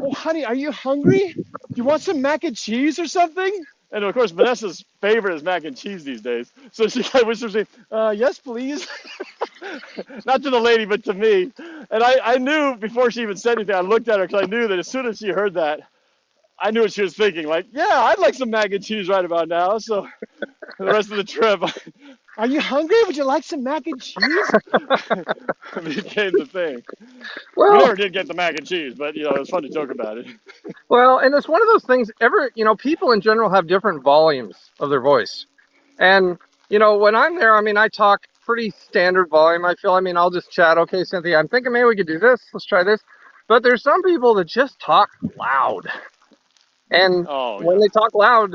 "Oh, honey, are you hungry? Do you want some mac and cheese or something?" And of course, Vanessa's favorite is mac and cheese these days. So she kind of whispers me, "Yes, please." Not to the lady, but to me. And I knew before she even said anything, I looked at her because I knew that as soon as she heard that, I knew what she was thinking. Like, yeah, I'd like some mac and cheese right about now. So for the rest of the trip, "Are you hungry? Would you like some mac and cheese?" It became the thing. We well, never did get the mac and cheese, but it was fun to joke about it. well, and it's one of those things. People in general have different volumes of their voice, and when I'm there, I mean, I talk pretty standard volume. I'll just chat. Okay, Cynthia, I'm thinking maybe we could do this. Let's try this. But there's some people that just talk loud, and Oh when yeah, they talk loud,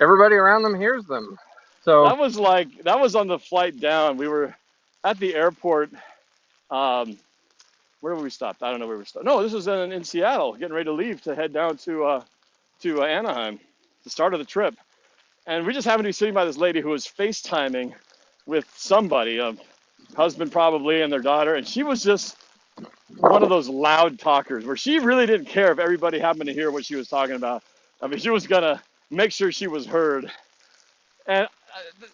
everybody around them hears them. So, that was on the flight down. We were at the airport. Um, where were we stopped? I don't know where we stopped. No, this was in Seattle, getting ready to leave to head down to Anaheim, the start of the trip. And we just happened to be sitting by this lady who was FaceTiming with somebody, a husband probably, and their daughter. And she was just one of those loud talkers where she really didn't care if everybody happened to hear what she was talking about. I mean, she was going to make sure she was heard. And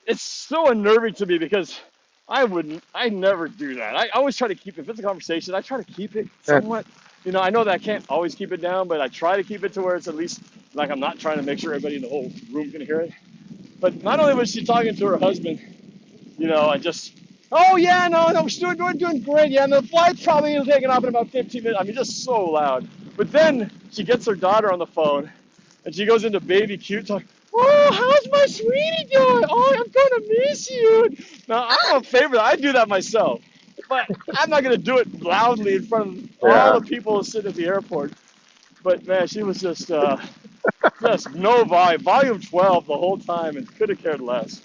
it's so unnerving to me because I never do that. I always try to keep, if it's a conversation, I try to keep it somewhat, I know that I can't always keep it down, but I try to keep it to where it's at least like I'm not trying to make sure everybody in the whole room can hear it. But not only was she talking to her husband, and just, "Oh yeah, no, we're doing great. Yeah, and the flight's probably taking off in about 15 minutes. I mean, just so loud. But then she gets her daughter on the phone, and she goes into baby cute talk. "Oh, how's my sweetie doing? Oh, I'm gonna miss you." Now I'm a favorite. I do that myself, but I'm not gonna do it loudly in front of all yeah. the people sitting at the airport. But man, she was just no volume, volume 12 the whole time, and could have cared less.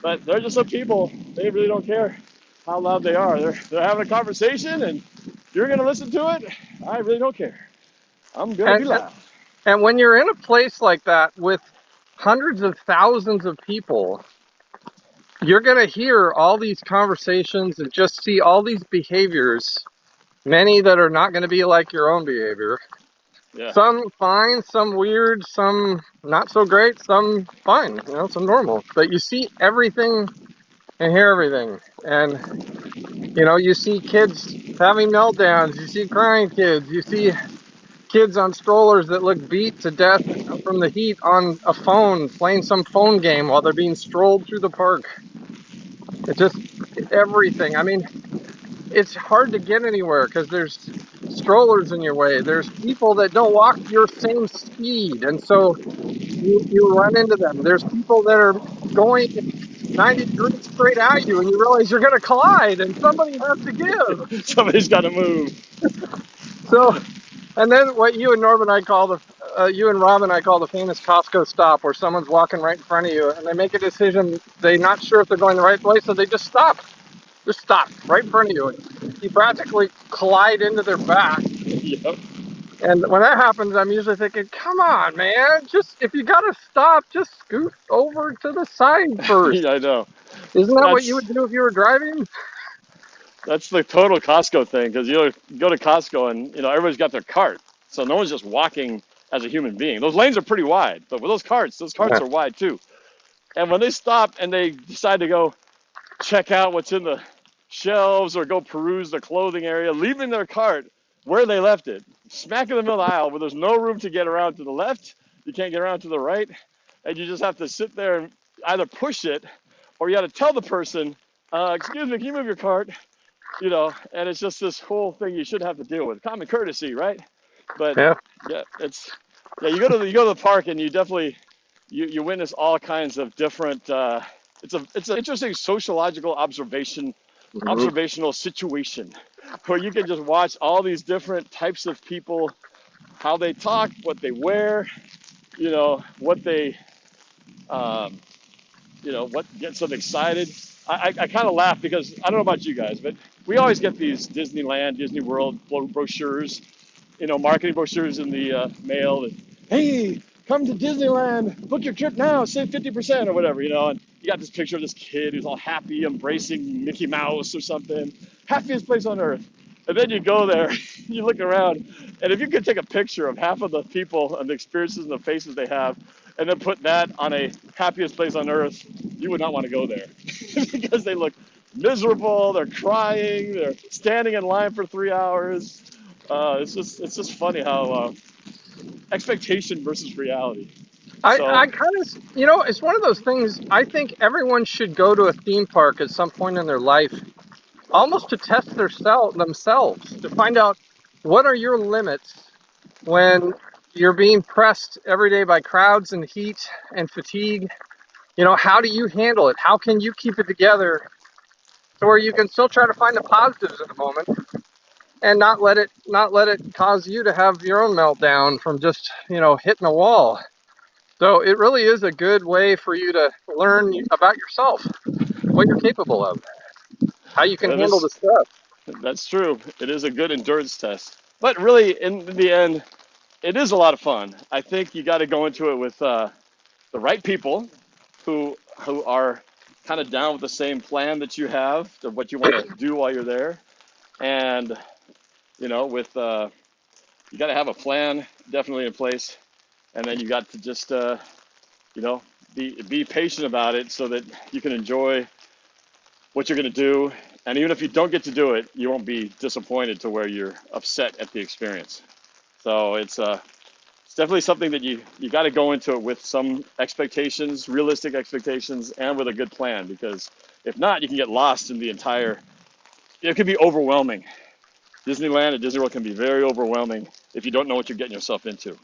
But they're just some people. They really don't care how loud they are. They're having a conversation, and if you're gonna listen to it, I really don't care. I'm gonna And, be and loud. and when you're in a place like that with hundreds of thousands of people, you're going to hear all these conversations and just see all these behaviors, many that are not going to be like your own behavior. Yeah. Some fine, some weird, some not so great, some fine, some normal. But you see everything and hear everything. And, you see kids having meltdowns, you see crying kids, you see kids on strollers that look beat to death from the heat on a phone, playing some phone game while they're being strolled through the park. It just everything. I mean, it's hard to get anywhere because there's strollers in your way. There's people that don't walk your same speed, and so you run into them. There's people that are going 90 degrees straight at you, and you realize you're going to collide, and somebody has to give. Somebody's got to move. So, and then what you and Rob and I call the famous Costco stop, where someone's walking right in front of you, and they make a decision. They're not sure if they're going the right place, so they just stop. Just stop right in front of you. You practically collide into their back. Yep. And when that happens, I'm usually thinking, come on, man. Just if you got to stop, just scoot over to the side first. Yeah, I know. Isn't that what you That's would do if you were driving? that's the total Costco thing because you go to Costco and everybody's got their cart, so no one's just walking as a human being. Those lanes are pretty wide, but with those carts Yeah. are wide too. And when they stop and they decide to go check out what's in the shelves or go peruse the clothing area, leaving their cart where they left it, smack in the middle of the aisle where there's no room to get around to the left, you can't get around to the right, and you just have to sit there and either push it or you got to tell the person, "Excuse me, can you move your cart?" And it's just this whole thing you should have to deal with. Common courtesy, right? But Yeah. yeah, you go to the park and you definitely you witness all kinds of different. It's an interesting sociological Mhm. observational situation where you can just watch all these different types of people how they talk, what they wear, what they, um, what gets them excited. I kind of laugh because I don't know about you guys, but we always get these Disneyland, Disney World brochures, marketing brochures in the mail. That, hey, come to Disneyland, book your trip now, save 50% or whatever, and you got this picture of this kid who's all happy, embracing Mickey Mouse or something, happiest place on earth. And then you go there, you look around, and if you could take a picture of half of the people and the experiences and the faces they have, and then put that on a happiest place on earth, you would not want to go there because they look miserable, they're crying, they're standing in line for 3 hours. It's just funny how expectation versus reality. I kind of, it's one of those things. I think everyone should go to a theme park at some point in their life, almost to test themselves, to find out what are your limits when you're being pressed every day by crowds and heat and fatigue. How do you handle it? How can you keep it together to where you can still try to find the positives in the moment and not let it cause you to have your own meltdown from just, hitting a wall. So it really is a good way for you to learn about yourself, what you're capable of, how you can handle the stress. That's true. It is a good endurance test. But really, in the end, it is a lot of fun. I think you got to go into it with the right people who are kind of down with the same plan that you have, to what you want to do while you're there. And, with you got to have a plan definitely in place. And then you got to just, be patient about it so that you can enjoy what you're going to do. And even if you don't get to do it, you won't be disappointed to where you're upset at the experience. So it's definitely something that you got to go into it with some expectations, realistic expectations, and with a good plan, because if not, you can get lost in the entire, it can be overwhelming. Disneyland and Disney World can be very overwhelming if you don't know what you're getting yourself into.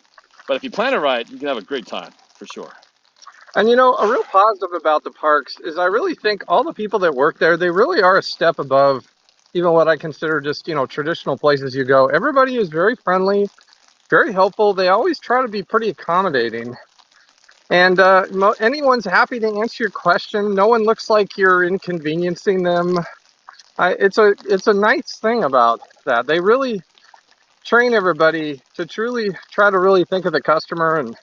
But if you plan it right, you can have a great time for sure. And a real positive about the parks is I really think all the people that work there, they really are a step above even what I consider just, traditional places you go. Everybody is very friendly, very helpful. They always try to be pretty accommodating. And anyone's happy to answer your question. No one looks like you're inconveniencing them. It's a nice thing about that. They really train everybody to truly try to really think of the customer and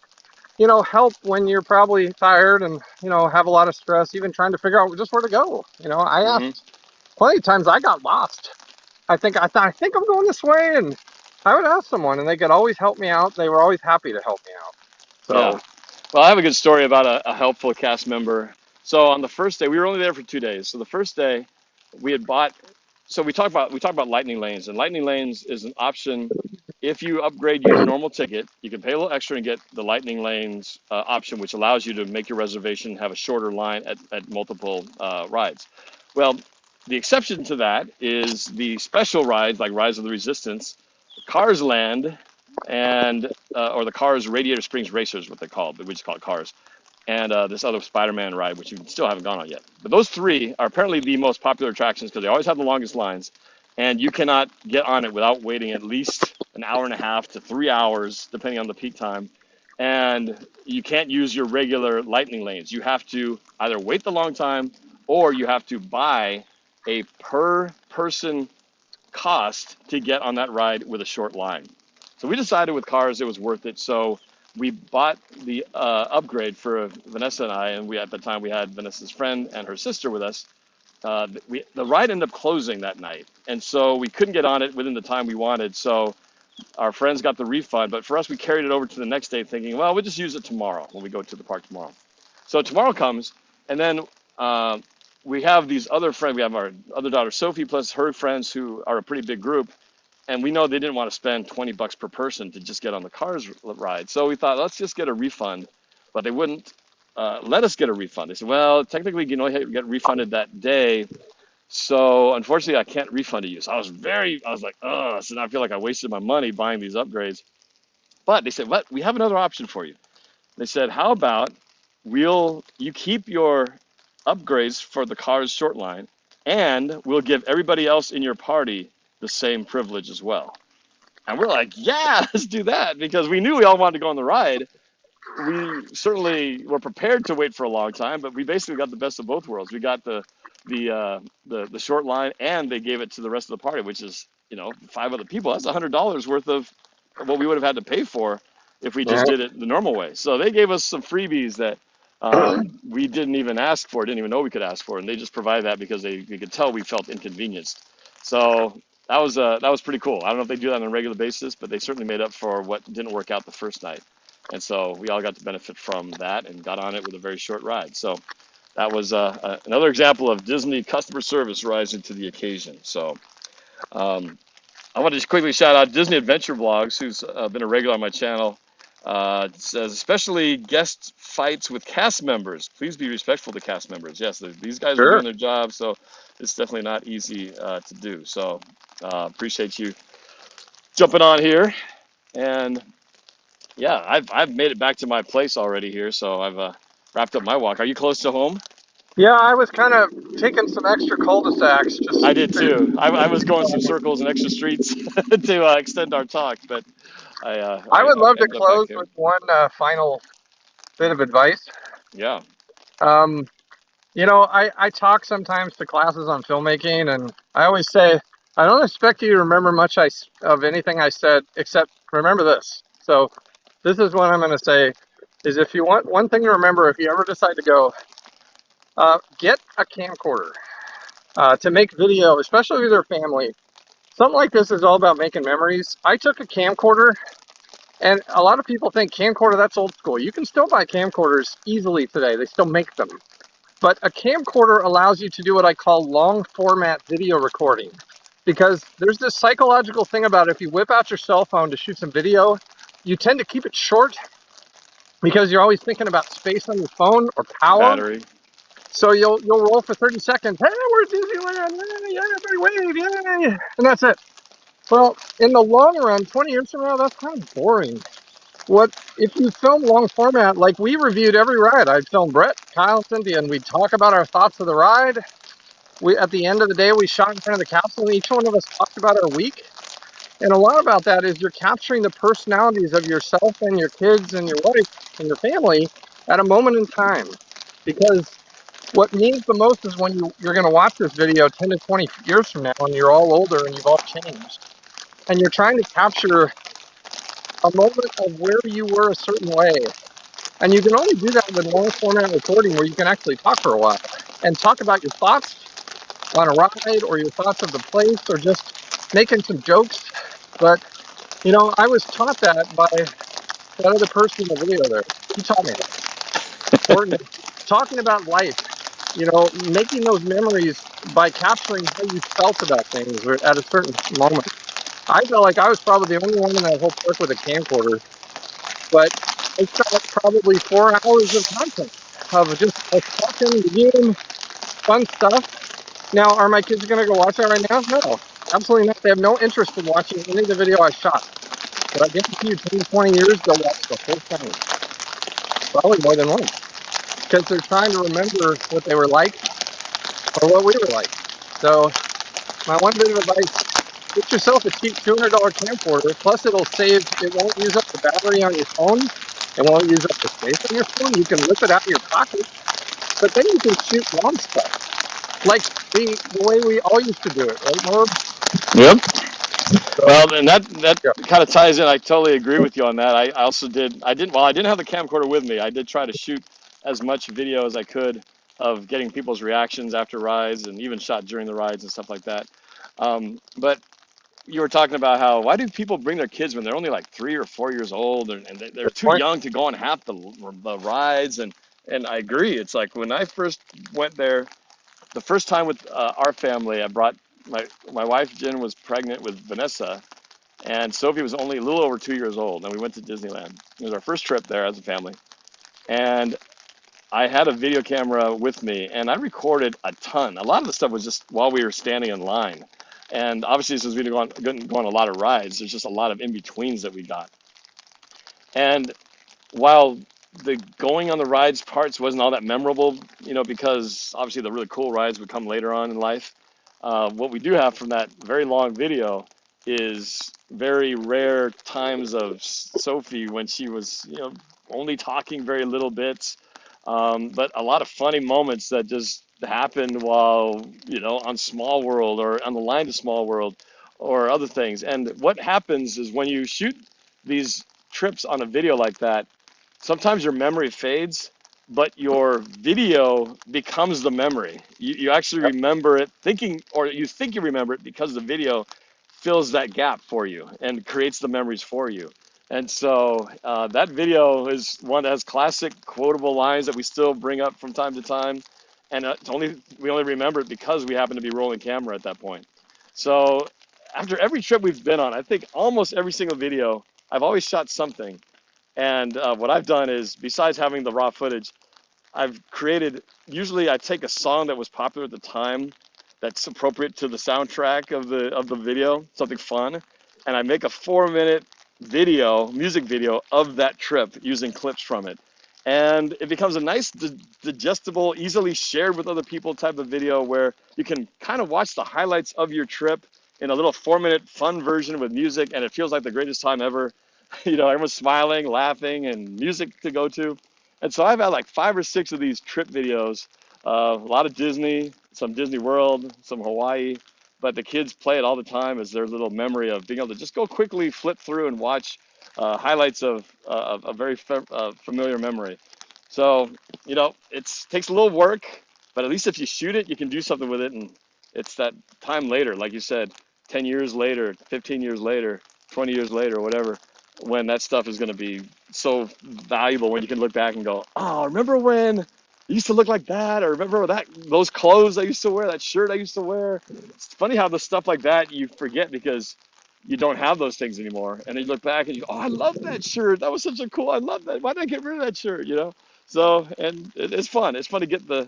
help when you're probably tired and have a lot of stress, even trying to figure out just where to go. I asked plenty of times. I got lost. I think I'm going this way, and I would ask someone, and they could always help me out. They were always happy to help me out. So, yeah. Well, I have a good story about a helpful cast member. So on the first day, we were only there for 2 days. So the first day, we had bought. So we talked about lightning lanes, and lightning lanes is an option. If you upgrade your normal ticket, you can pay a little extra and get the lightning lanes option, which allows you to make your reservation, have a shorter line at multiple rides. Well, the exception to that is the special rides like Rise of the Resistance, Cars Land, and or the Cars Radiator Springs Racers, what they call it, but we just call it Cars, and this other Spider-Man ride, which you still haven't gone on yet. But those three are apparently the most popular attractions because they always have the longest lines, and you cannot get on it without waiting at least an hour and a half to 3 hours, depending on the peak time. And you can't use your regular lightning lanes. You have to either wait the long time or you have to buy a per person cost to get on that ride with a short line. So we decided with Cars it was worth it. So we bought the upgrade for Vanessa and I, and at the time we had Vanessa's friend and her sister with us. The ride ended up closing that night, and so we couldn't get on it within the time we wanted. So our friends got the refund, but for us, we carried it over to the next day thinking, well, we'll just use it tomorrow when we go to the park tomorrow. So tomorrow comes, and then we have these other friends. We have our other daughter, Sophie, plus her friends who are a pretty big group, and we know they didn't want to spend $20 per person to just get on the Cars ride. So we thought, let's just get a refund, but they wouldn't let us get a refund. They said, well, technically, get refunded that day. So unfortunately, I can't refund you. So I was like, oh, so now I feel like I wasted my money buying these upgrades. But they said, what? We have another option for you. They said, how about you keep your upgrades for the Cars short line, and we'll give everybody else in your party the same privilege as well. And we're like, yeah, let's do that because we knew we all wanted to go on the ride. We certainly were prepared to wait for a long time, but we basically got the best of both worlds. We got the short line, and they gave it to the rest of the party, which is, five other people. That's $100 worth of what we would have had to pay for if we just Yeah. did it the normal way. So they gave us some freebies that we didn't even ask for, didn't even know we could ask for, and they just provided that because they could tell we felt inconvenienced. So that was pretty cool. I don't know if they do that on a regular basis, but they certainly made up for what didn't work out the first night. And so we all got to benefit from that and got on it with a very short ride. So that was another example of Disney customer service rising to the occasion. So I want to just quickly shout out Disney Adventure Vlogs, who's been a regular on my channel. It says, especially guest fights with cast members. Please be respectful to cast members. Yes, these guys are Sure. doing their job, so it's definitely not easy to do. So appreciate you jumping on here. And yeah, I've made it back to my place already here, so I've wrapped up my walk. Are you close to home? Yeah, I was kind of taking some extra cul-de-sacs. Just I did too. I was going some circles and extra streets to extend our talk, but I would I love to ended up back close here. with one final bit of advice. Yeah, Um, I talk sometimes to classes on filmmaking, and I always say, I don't expect you to remember much of anything I said, except remember this. So this is what I'm going to say, is if you want one thing to remember, if you ever decide to go, get a camcorder to make video, especially with your family. Something like this is all about making memories. I took a camcorder, and a lot of people think camcorder, that's old school. You can still buy camcorders easily today. They still make them. But a camcorder allows you to do what I call long format video recording. Because there's this psychological thing about it. If you whip out your cell phone to shoot some video, you tend to keep it short because you're always thinking about space on your phone or power. battery. So you'll roll for 30 seconds. Hey, we're at Disneyland. Yeah, everybody wave. Yay. And that's it. Well, in the long run, 20 years from now, that's kind of boring. What if you film long format, like we reviewed every ride? I'd film Brett, Kyle, Cynthia, and we'd talk about our thoughts of the ride. We at the end of the day, we shot in front of the capsule, and each one of us talked about our week. And a lot about that is you're capturing the personalities of yourself and your kids and your wife and your family at a moment in time. Because what means the most is when you're going to watch this video 10 to 20 years from now and you're all older and you've all changed. And you're trying to capture a moment of where you were a certain way. And you can only do that with long format recording where you can actually talk for a while and talk about your thoughts on a ride or your thoughts of the place or just making some jokes. But, I was taught that by that other person in the video there. He taught me that. Important. Talking about life, making those memories by capturing how you felt about things or at a certain moment. I felt like I was probably the only one in that whole park with a camcorder, but I shot probably 4 hours of content of just us talking, reviewing, fun stuff. Now, are my kids going to go watch that right now? No, absolutely not. They have no interest in watching any of the video I shot. But I guarantee you, 10 to 20 years, they'll watch the whole thing. Probably more than once. Because they're trying to remember what they were like or what we were like. So, my one bit of advice, get yourself a cheap $200 camcorder. Plus, it won't use up the battery on your phone. It won't use up the space on your phone. You can whip it out of your pocket. But then you can shoot long stuff. Like the way we all used to do it, right, Norb? Yep. So, Well, and that yeah. kind of ties in. I totally agree with you on that. I also did. I didn't. Well, I didn't have the camcorder with me. I did try to shoot as much video as I could of getting people's reactions after rides, and even shot during the rides and stuff like that. But you were talking about how why do people bring their kids when they're only like 3 or 4 years old, and they're Good too point. young to go on half the rides, and I agree. It's like when I first went there, the first time with our family, I brought my wife Jen was pregnant with Vanessa, and Sophie was only a little over 2 years old, and we went to Disneyland. It was our first trip there as a family, and I had a video camera with me, and I recorded a ton. A lot of the stuff was just while we were standing in line, and obviously since we didn't go on a lot of rides, there's just a lot of in betweens that we got. And while the going on the rides parts wasn't all that memorable, because obviously the really cool rides would come later on in life. What we do have from that very long video is very rare times of Sophie when she was, only talking very little bits, but a lot of funny moments that just happened while, on Small World or on the line to Small World or other things. And what happens is when you shoot these trips on a video like that, sometimes your memory fades, but your video becomes the memory. You actually remember it thinking, or you think you remember it because the video fills that gap for you and creates the memories for you. And so that video is one that has classic quotable lines that we still bring up from time to time. And we only remember it because we happen to be rolling camera at that point. So after every trip we've been on, I think almost every single video, I've always shot something. And what I've done is, besides having the raw footage, I've created, usually I take a song that was popular at the time that's appropriate to the soundtrack of the video, something fun, and I make a 4-minute music video of that trip using clips from it. And it becomes a nice, digestible, easily shared with other people type of video where you can kind of watch the highlights of your trip in a little 4-minute fun version with music, and it feels like the greatest time ever. Everyone's smiling, laughing, and music to go to. And so I've had like 5 or 6 of these trip videos, a lot of Disney, some Disney World, some Hawaii, but the kids play it all the time as their little memory of being able to just go quickly flip through and watch highlights of a very familiar memory. So, it takes a little work, but at least if you shoot it, you can do something with it. And it's that time later, like you said, 10 years later, 15 years later, 20 years later, whatever, when that stuff is going to be so valuable when you can look back and go, oh, remember when it used to look like that? Or remember those clothes I used to wear, that shirt I used to wear? It's funny how the stuff like that you forget because you don't have those things anymore. And then you look back and you go, oh, I love that shirt. That was such a cool, I love that. Why did I get rid of that shirt, So, and it's fun. It's fun to get the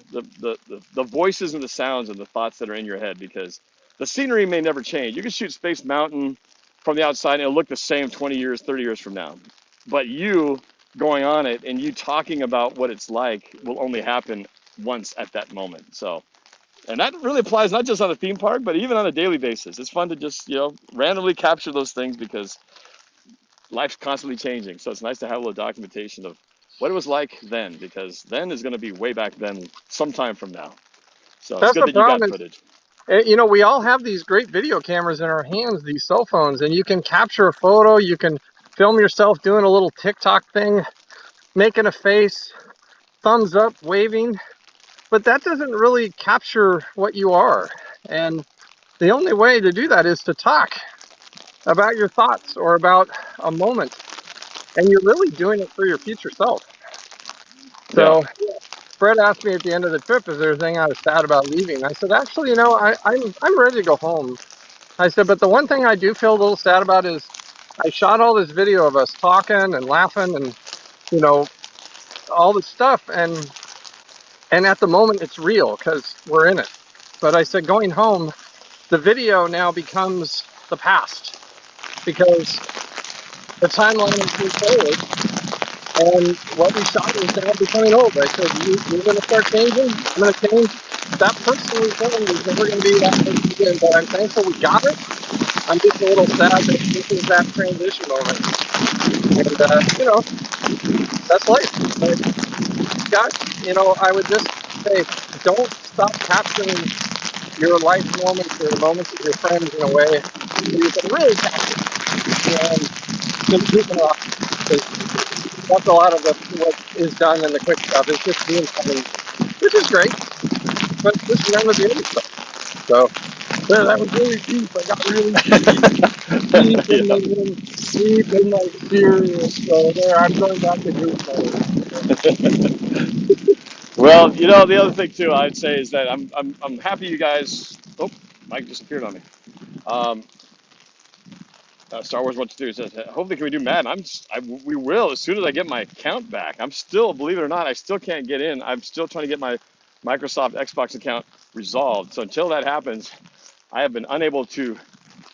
voices and the sounds and the thoughts that are in your head because the scenery may never change. You can shoot Space Mountain from the outside and it'll look the same 20 years, 30 years from now. But you going on it and you talking about what it's like will only happen once at that moment. So, and that really applies not just on a theme park, but even on a daily basis. It's fun to just, randomly capture those things because life's constantly changing. So it's nice to have a little documentation of what it was like then, because then is going to be way back then sometime from now. So it's That's good the that you got problem. footage. We all have these great video cameras in our hands, these cell phones, and you can capture a photo, you can film yourself doing a little TikTok thing, making a face, thumbs up, waving, but that doesn't really capture what you are. And the only way to do that is to talk about your thoughts or about a moment. And you're really doing it for your future self. Yeah. So Fred asked me at the end of the trip, is there anything I was sad about leaving? I said, actually, I'm ready to go home. I said, but the one thing I do feel a little sad about is I shot all this video of us talking and laughing and, all this stuff. And at the moment it's real because we're in it. But I said, going home, the video now becomes the past because the timeline is moving forward. And what we shot is now becoming old. I said, you're going to start changing. I'm going to change. That person we filmed is never going to be that person again. But I'm thankful we got it. I'm just a little sad that this is that transition moment. And, that's life. But, Scott, I would just say, don't stop capturing your life moments or the moments with your friends in a way where you can really capture and just keep it off. That's a lot of what is done in the quick stuff. It's just being funny, which is great, but just remember the other stuff. So, there, that was really deep. I got really deep in my little deep in my serious. So there, I'm going back to group mode. Well, the other thing too, I'd say is that I'm happy you guys. Oh, Mike disappeared on me. Um, Star Wars What to Do says, hopefully can we do Madden? We will as soon as I get my account back. I'm still, believe it or not, I still can't get in. I'm still trying to get my Microsoft Xbox account resolved. So until that happens, I have been unable to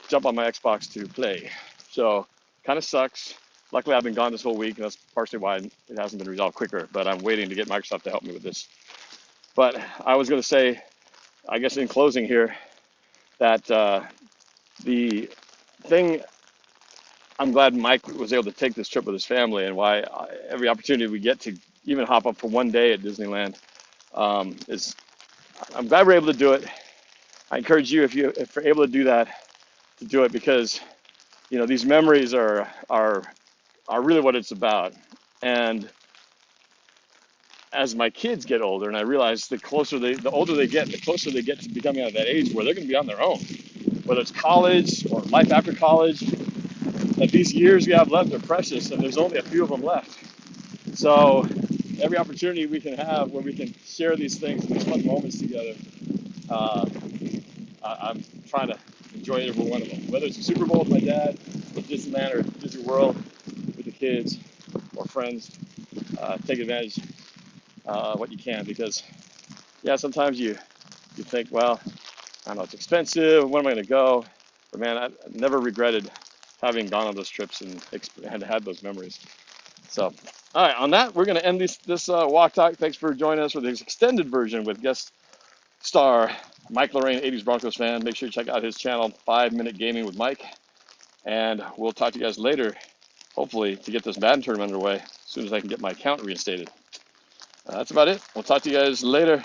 jump on my Xbox to play. So kind of sucks. Luckily, I've been gone this whole week, and that's partially why it hasn't been resolved quicker. But I'm waiting to get Microsoft to help me with this. But I was going to say, I guess in closing here, that the thing I'm glad Mike was able to take this trip with his family, and why every opportunity we get to even hop up for one day at Disneyland is I'm glad we're able to do it. I encourage you, if you're able to do that, to do it, because these memories are really what it's about. And as my kids get older, and I realize the older they get, the closer they get to becoming at that age where they're going to be on their own, whether it's college or life after college, that these years we have left are precious, and there's only a few of them left. So every opportunity we can have where we can share these things, these fun moments together, I'm trying to enjoy every one of them. Whether it's a Super Bowl with my dad, or Disneyland, or Disney World with the kids or friends, take advantage what you can, because sometimes you think, well, I don't know, it's expensive. When am I going to go? But man, I never regretted having gone on those trips and had those memories. So, all right, on that, we're going to end this walk talk. Thanks for joining us for this extended version with guest star Mike Lorraine, 80s Broncos fan. Make sure you check out his channel, 5 Minute Gaming with Mike. And we'll talk to you guys later, hopefully, to get this Madden tournament underway as soon as I can get my account reinstated. That's about it. We'll talk to you guys later.